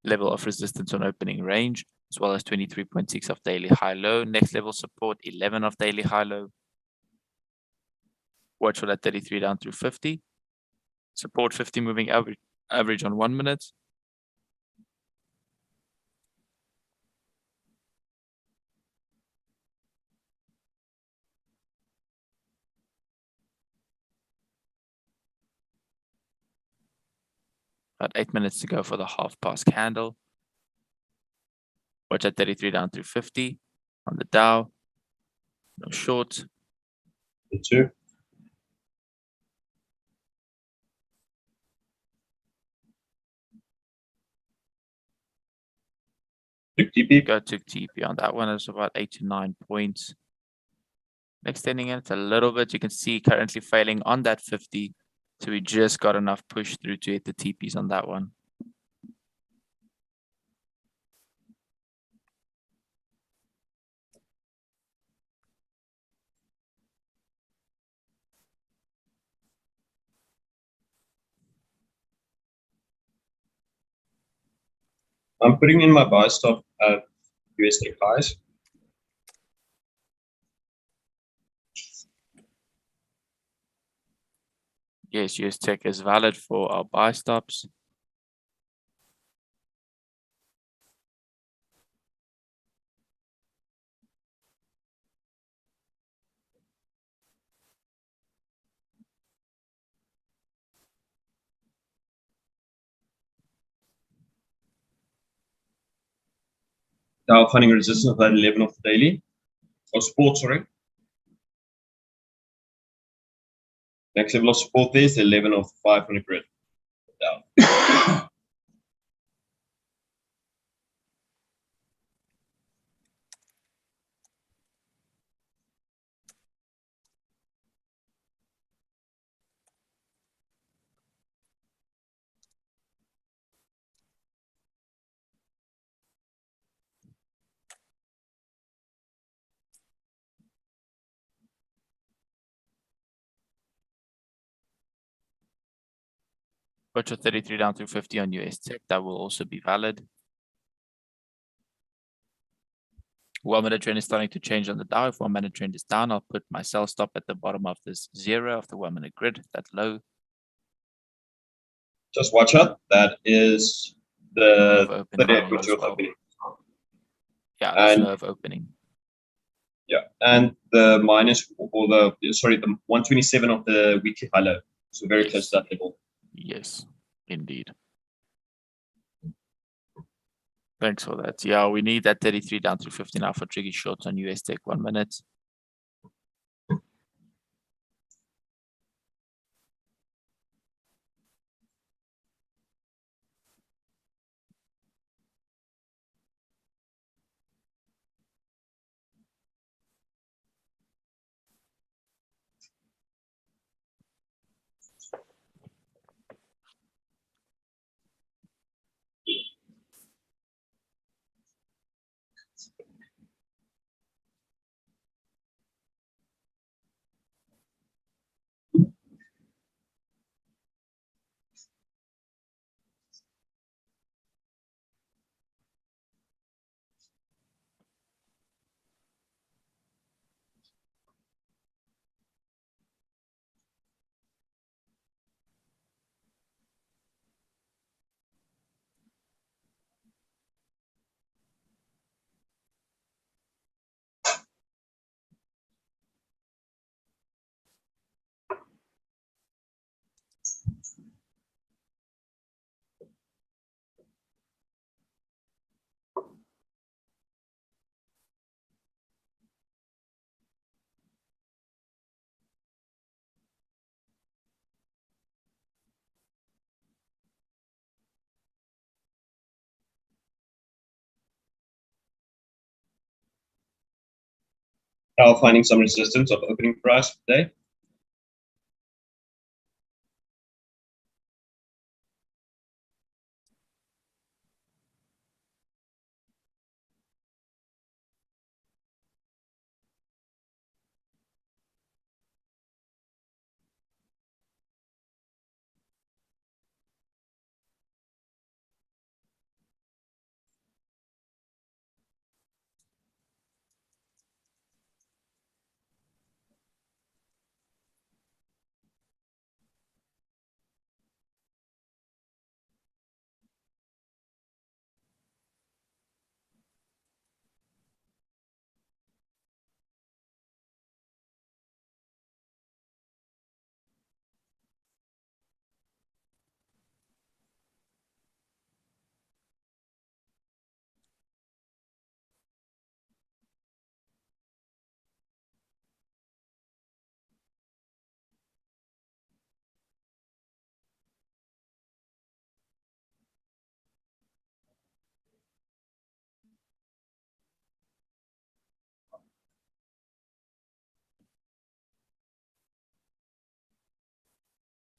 level of resistance on opening range, as well as 23.6 of daily high low. Next level support, 11 of daily high low. Watch for that 33 down through 50. Support 50 moving average on 1 minute. About 8 minutes to go for the half past candle. Watch at 33 down through 50 on the Dow. No short. Me too. Took TP. Go to TP on that one. It's about 8 to 9 points. Extending it a little bit. You can see currently failing on that 50. So we just got enough push through to hit the TPs on that one. I'm putting in my buy stop at US Tech highs. Yes, US Tech is valid for our buy stops. Dow finding resistance of that 11 of the daily. Or support, sorry. Next level of support there is the 11 of 500 grid. Dow. Watch for 33 down through 50 on US Tech. That will also be valid. 1 minute trend is starting to change on the Dow. If 1 minute trend is down, I'll put my sell stop at the bottom of this 0 of the 1 minute grid, that low. Just watch out. That is the Of opening on which as was well. opening. Yeah, that's And low of opening. yeah, and the minus or the 127 of the weekly high low. So very Yes. close to that level. Yes, indeed. Thanks for that. Yeah, we need that 33 down to 50 now for tricky shorts on US Tech 1 minute. Now finding some resistance of opening price today.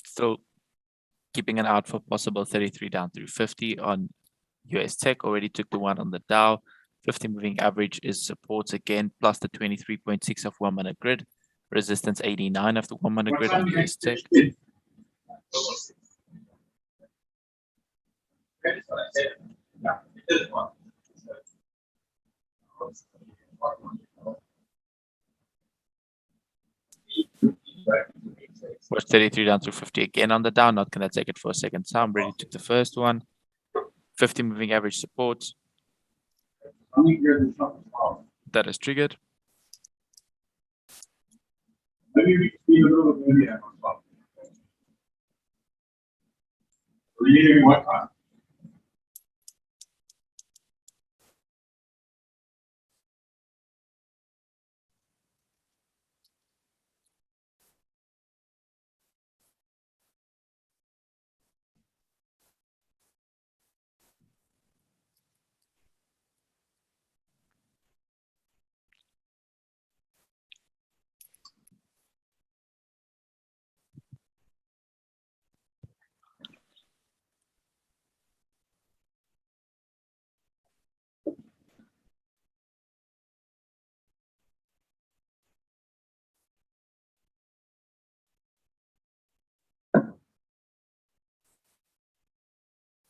Still keeping an eye out for possible 33 down through 50 on US Tech. Already took the one on the Dow. 50 moving average is supports again, plus the 23.6 of 1 minute grid. Resistance 89 of the 1 minute grid on US Tech. Watch 33 down through 50 again on the Dow. Not going to take it for a second time. Already took the first one. 50 moving average support. That is triggered. Maybe we speed a little bit, maybe I'm on top. Really, what time?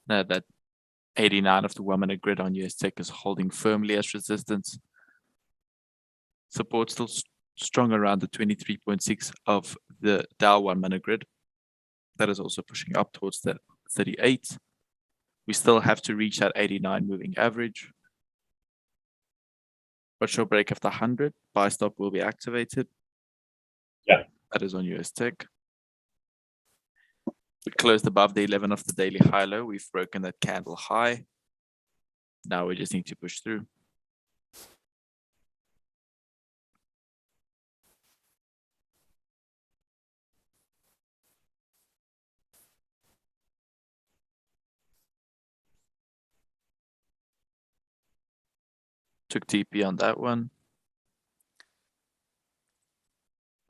That 89 of the 1 minute grid on US Tech is holding firmly as resistance. Support still strong around the 23.6 of the Dow 1 minute grid. That is also pushing up towards the 38. We still have to reach that 89 moving average. Partial break of the 100, buy stop will be activated. Yeah. That is on US Tech. We closed above the 11 of the daily high low. We've broken that candle high. Now we just need to push through. Took TP on that one.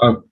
Oh,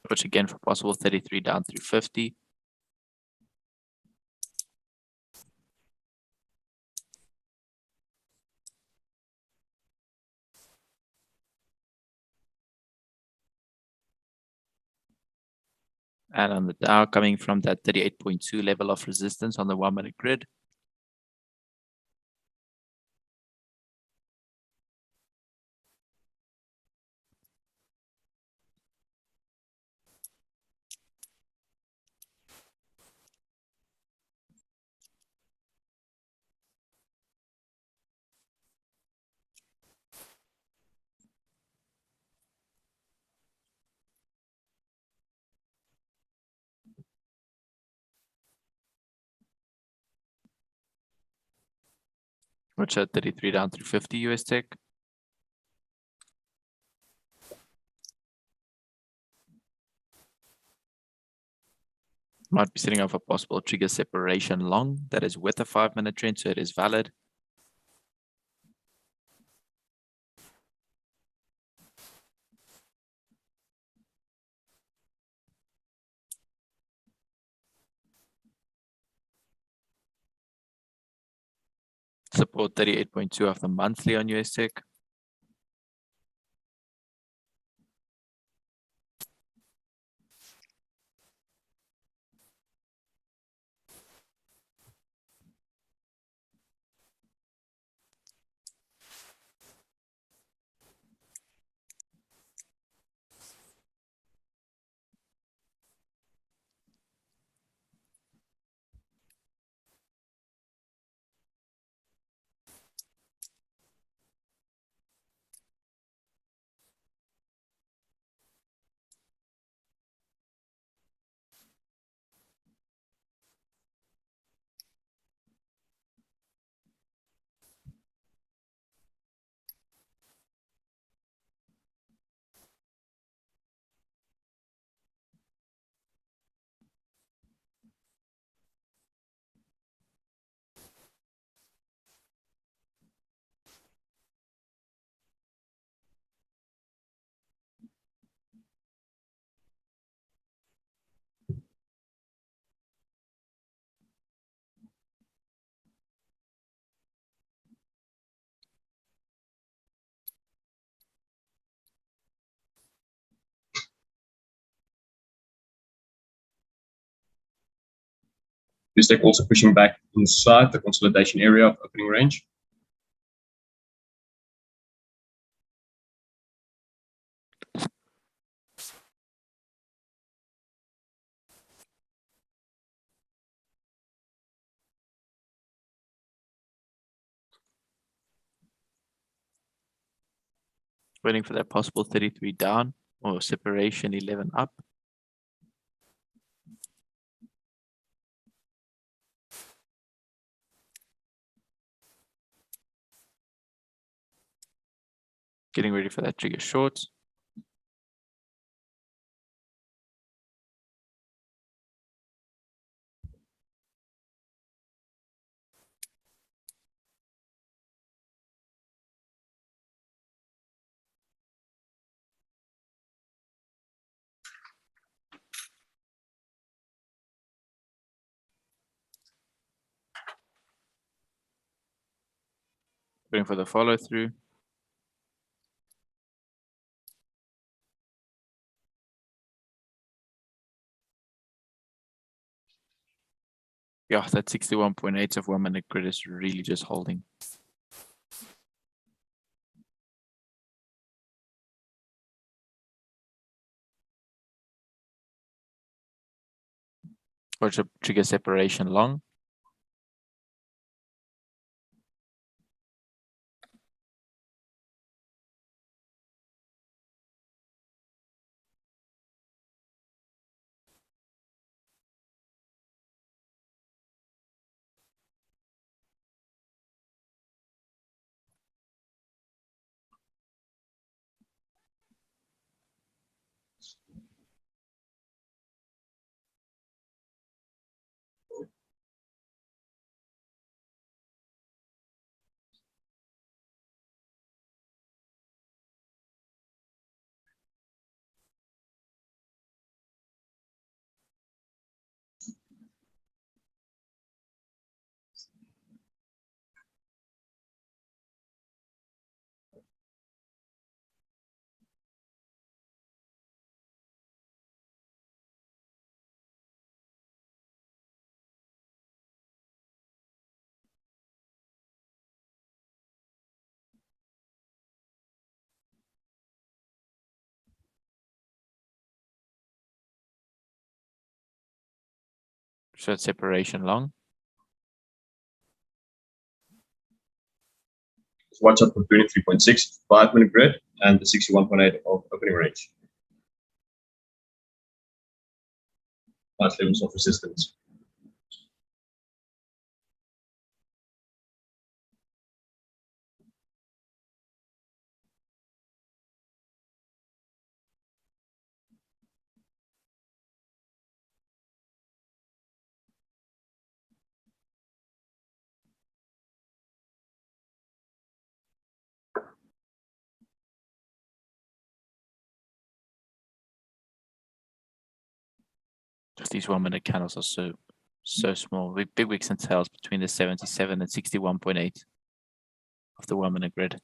Push again for possible 33 down through 50. And on the Dow, coming from that 38.2 level of resistance on the 1 minute grid. Which at 33 down through 50 US Tech. Might be setting up a possible trigger separation long. That is with a 5 minute trend, so it is valid. Support 38.2 of the monthly on US Tech. NASDAQ also pushing back inside the consolidation area of opening range. Waiting for that possible 33 down or separation 11 up. Getting ready for that trigger short. Waiting for the follow through. Yeah, that 61.8 of 1 minute grid is really just holding. Watch a trigger separation long. Short separation long. Watch out for 23.6, 5 minute grid, and the 61.8 of opening range. Nice levels of resistance. Just these 1 minute candles are so small. Big wicks and tails between the 77 and 61.8 of the 1 minute grid.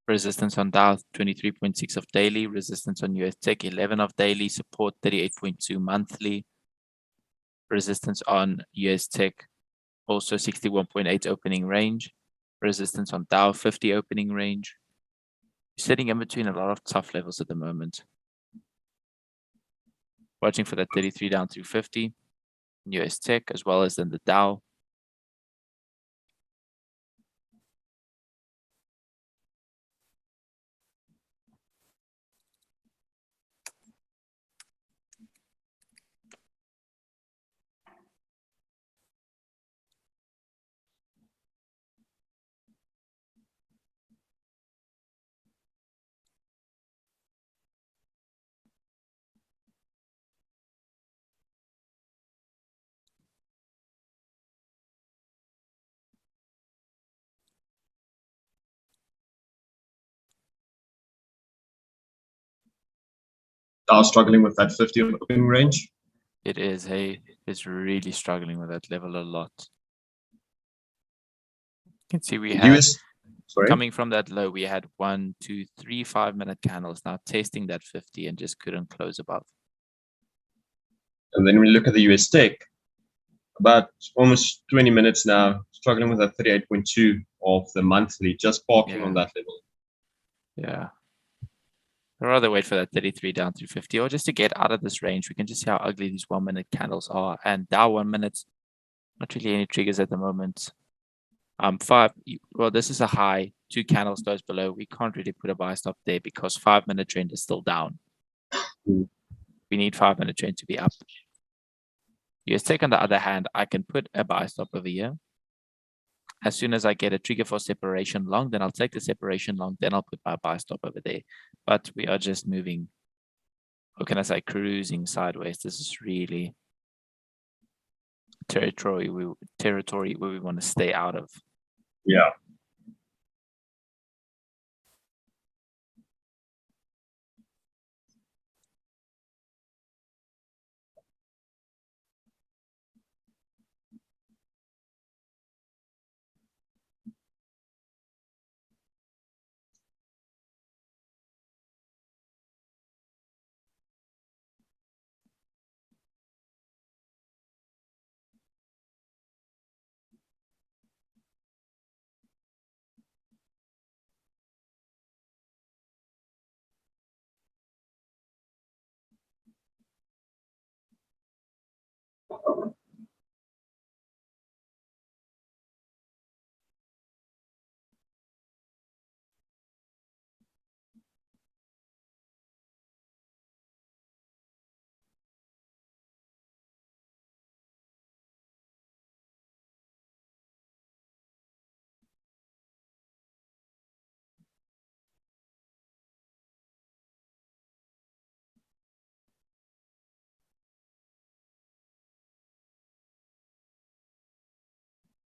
Resistance on Dow 23.6 of daily, resistance on US Tech 11 of daily, support 38.2 monthly, resistance on US Tech also 61.8 opening range, resistance on Dow 50 opening range. Sitting in between a lot of tough levels at the moment. Watching for that 33 down through 50, US Tech as well as in the Dow. Dow struggling with that 50 of opening range. It is, hey, it's really struggling with that level a lot. You can see we had, coming from that low, we had 1, 2, 3, 5 minute candles now testing that 50 and just couldn't close above. And then we look at the US Tech, about almost 20 minutes now, struggling with that 38.2 of the monthly, just parking on that level. Yeah. I'd rather wait for that 33 down through 50 or just to get out of this range. We can just see how ugly these 1 minute candles are. And Dow 1 minute, not really any triggers at the moment. Well, this is a high, 2 candles close below. We can't really put a buy stop there because 5-minute trend is still down. Mm. We need 5-minute trend to be up. USTech, on the other hand, I can put a buy stop over here. As soon as I get a trigger for separation long, then I'll take the separation long, then I'll put my buy stop over there. But we are just moving, or can I say cruising sideways. This is really territory where we want to stay out of. Yeah.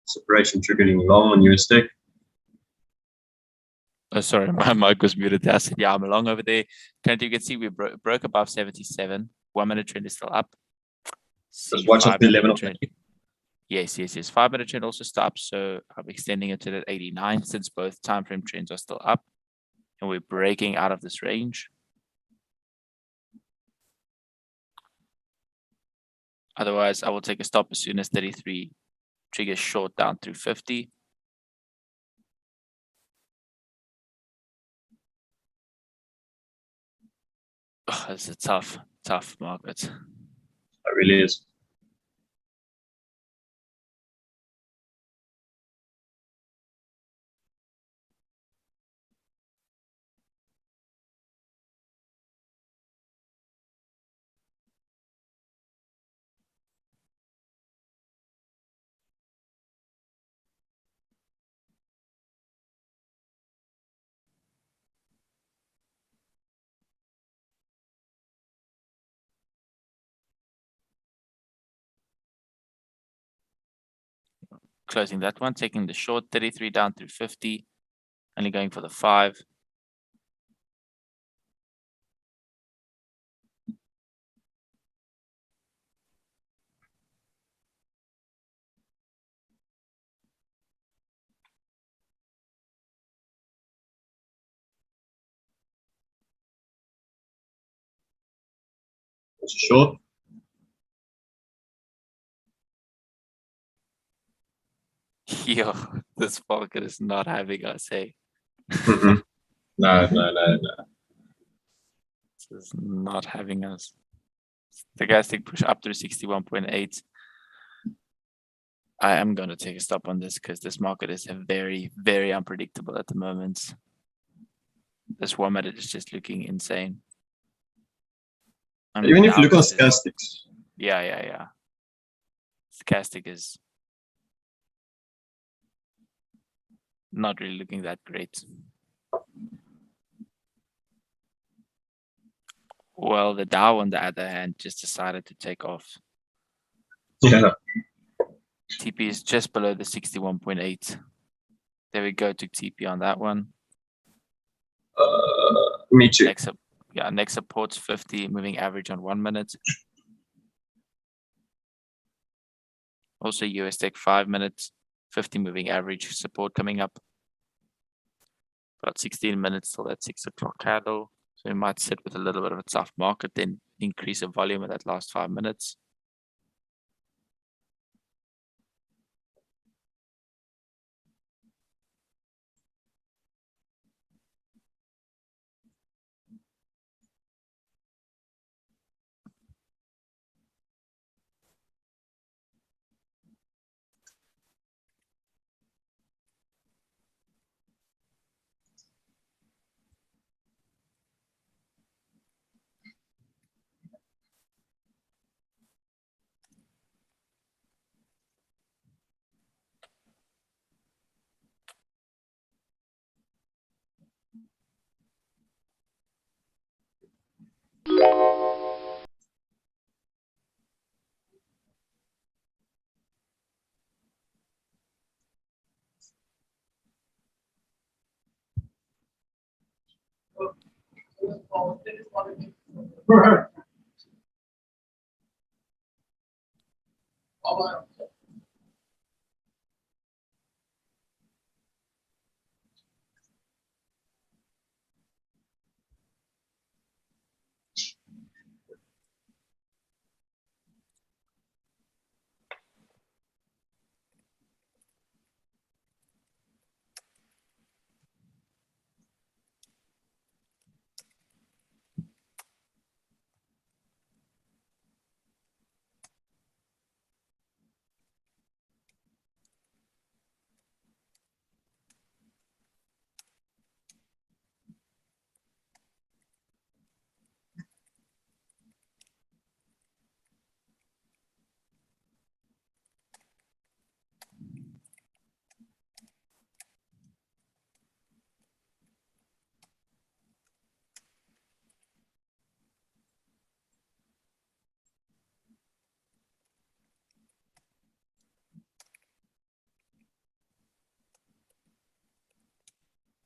Separation triggering long on USTech. Oh, sorry, my mic was muted there. I said, yeah, I'm along over there. Currently, you can see we broke above 77. 1-minute trend is still up. Just watch us the 11 trend. Yes. 5-minute trend also stops. So I'm extending it to that 89 since both time frame trends are still up. And we're breaking out of this range. Otherwise, I will take a stop as soon as 33 triggers short down through 50. Oh, it's a tough market. It really is. Closing that one, taking the short 33 down through 50, only going for the 5. It's short. Yo, this market is not having us, hey. Mm-hmm. No. This is not having us. Stochastic push up through 61.8. I am going to take a stop on this because this market is very, very unpredictable at the moment. This 1 minute is just looking insane. I mean, Even if you look on this is- stochastics. Yeah. Stochastic is not really looking that great. Well, the Dow, on the other hand, just decided to take off. Yeah. TP is just below the 61.8. There we go, took TP on that one. Me too. Next support's 50, moving average on 1 minute. Also USTech 5 minutes, 50 moving average support coming up. About 16 minutes till that 6 o'clock candle. So we might sit with a little bit of a tough market, then increase the volume in that last 5 minutes.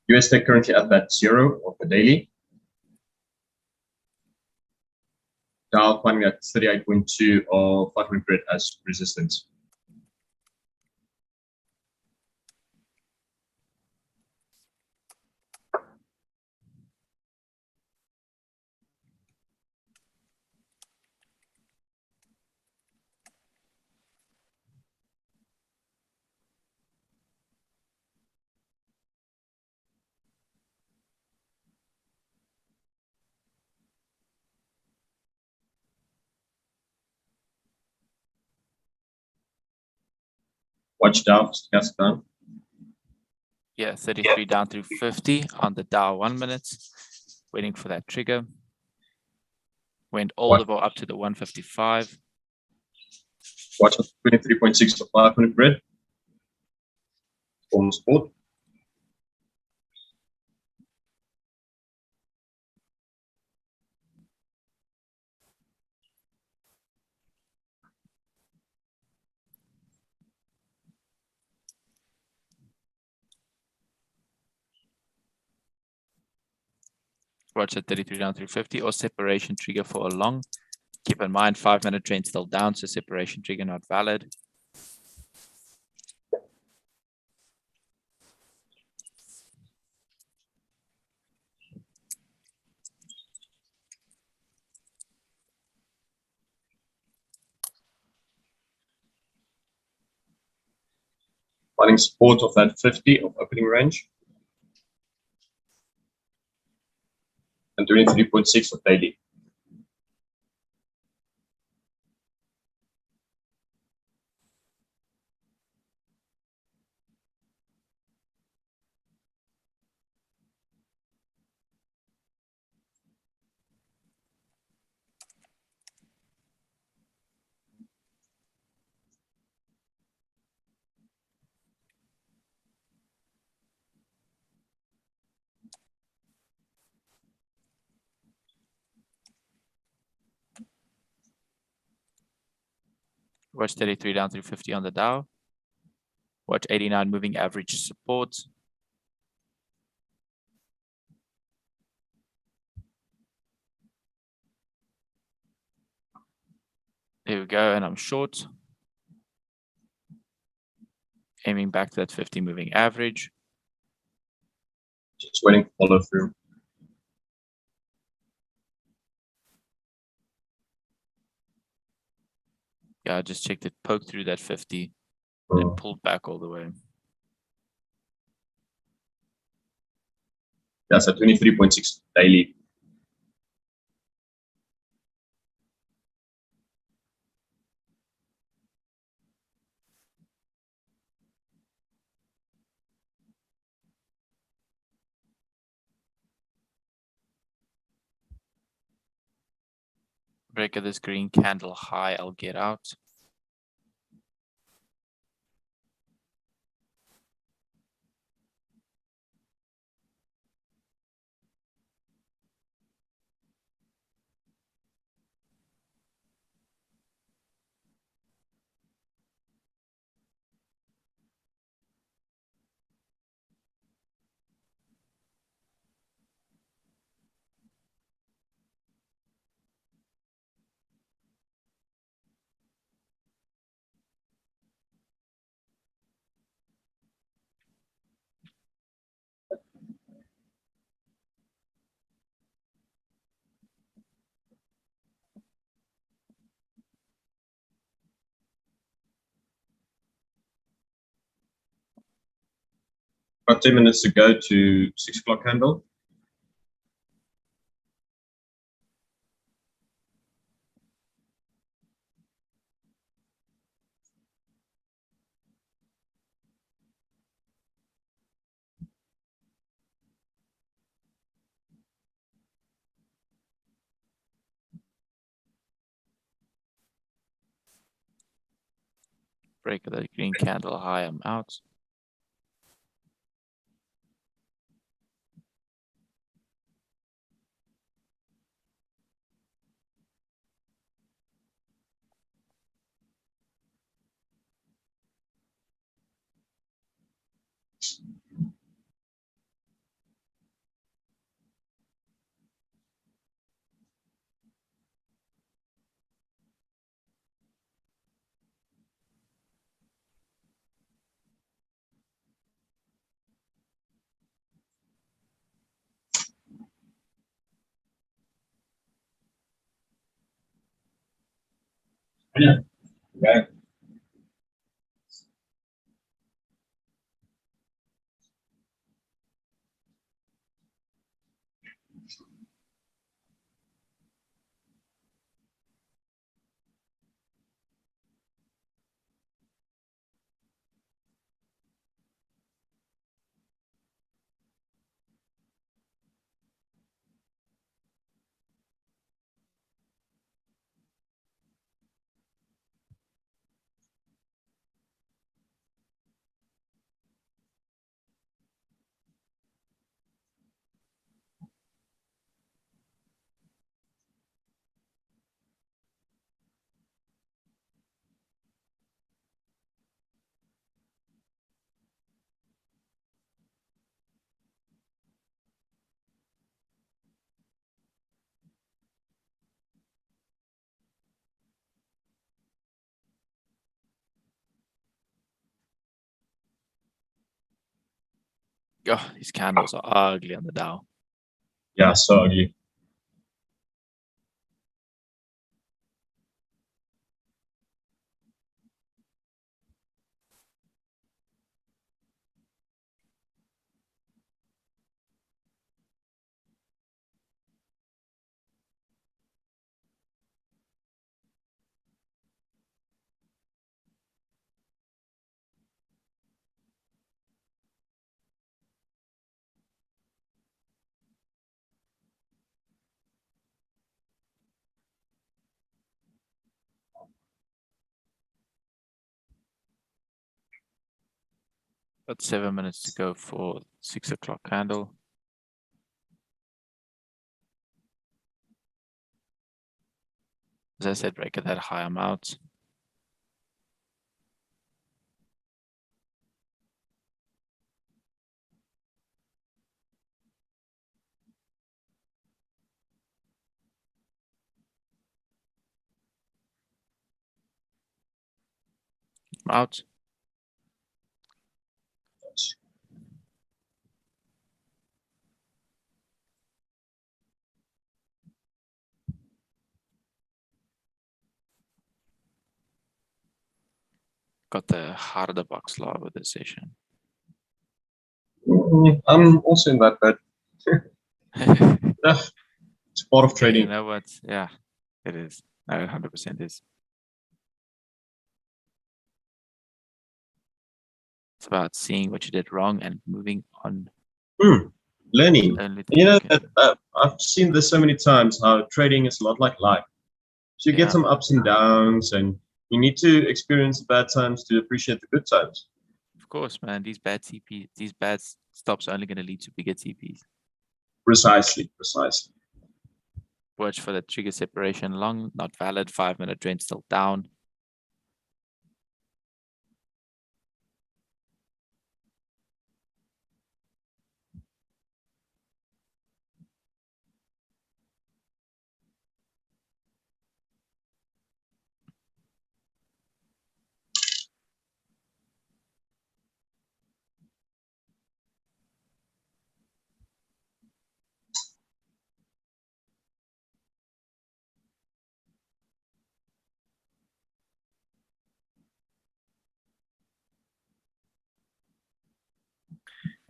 USD currently at that 0 of the daily. Dow climbing at 38.2 of 500 as resistance. Watch Dow, stochastic down. Yeah, 33 down through 50 on the Dow 1 minute. Waiting for that trigger. Went all the way up to the 155. Watch 23.6 of 500. Form support. Watch at 33 down through 50 or separation trigger for a long. Keep in mind, 5-minute trend still down, so separation trigger not valid. Finding support of that 50 of opening range. And 23.6 of daily. Watch 33 down through 50 on the Dow. Watch 89 moving average support. There we go, and I'm short. Aiming back to that 50 moving average. Just waiting to follow through. Yeah, I just checked it, poked through that 50, and pulled back all the way. That's at 23.6 daily. Break of this green candle high, I'll get out. About 10 minutes to go to 6 o'clock candle. Break of that green candle high, I'm out. Yeah. Okay. Oh, these candles are ugly on the Dow. Yeah, so ugly. Got 7 minutes to go for 6 o'clock candle. As I said, break at that high, I'm out. I'm out. Got the harder box law with this session. I'm also in that bed. Yeah, it's part of You trading. know what? Yeah, it is. No, 100% is. It's about seeing what you did wrong and moving on. Learning. Only You know, okay. I've seen this so many times how trading is a lot like life. So you Yeah. get some ups and downs, and you need to experience the bad times to appreciate the good times. Of course, man. These bad TP, these bad stops are only going to lead to bigger TPs. Precisely, precisely. Watch for the trigger separation long, not valid. 5-minute trend still down.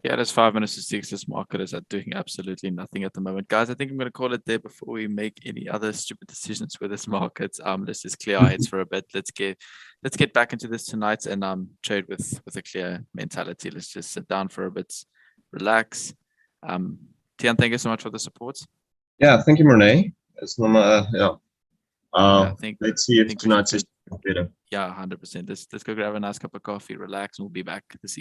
Yeah, it is 5 minutes to 6. This market is doing absolutely nothing at the moment. Guys, I think I'm going to call it there before we make any other stupid decisions with this market. Let's just clear our heads for a bit. Let's get back into this tonight and trade with a clear mentality. Let's just sit down for a bit, relax. Tian, thank you so much for the support. Yeah, thank you, Renee. It's not let's see if tonight's is better. Yeah, 100%. Let's go grab a nice cup of coffee, relax, and we'll be back this evening.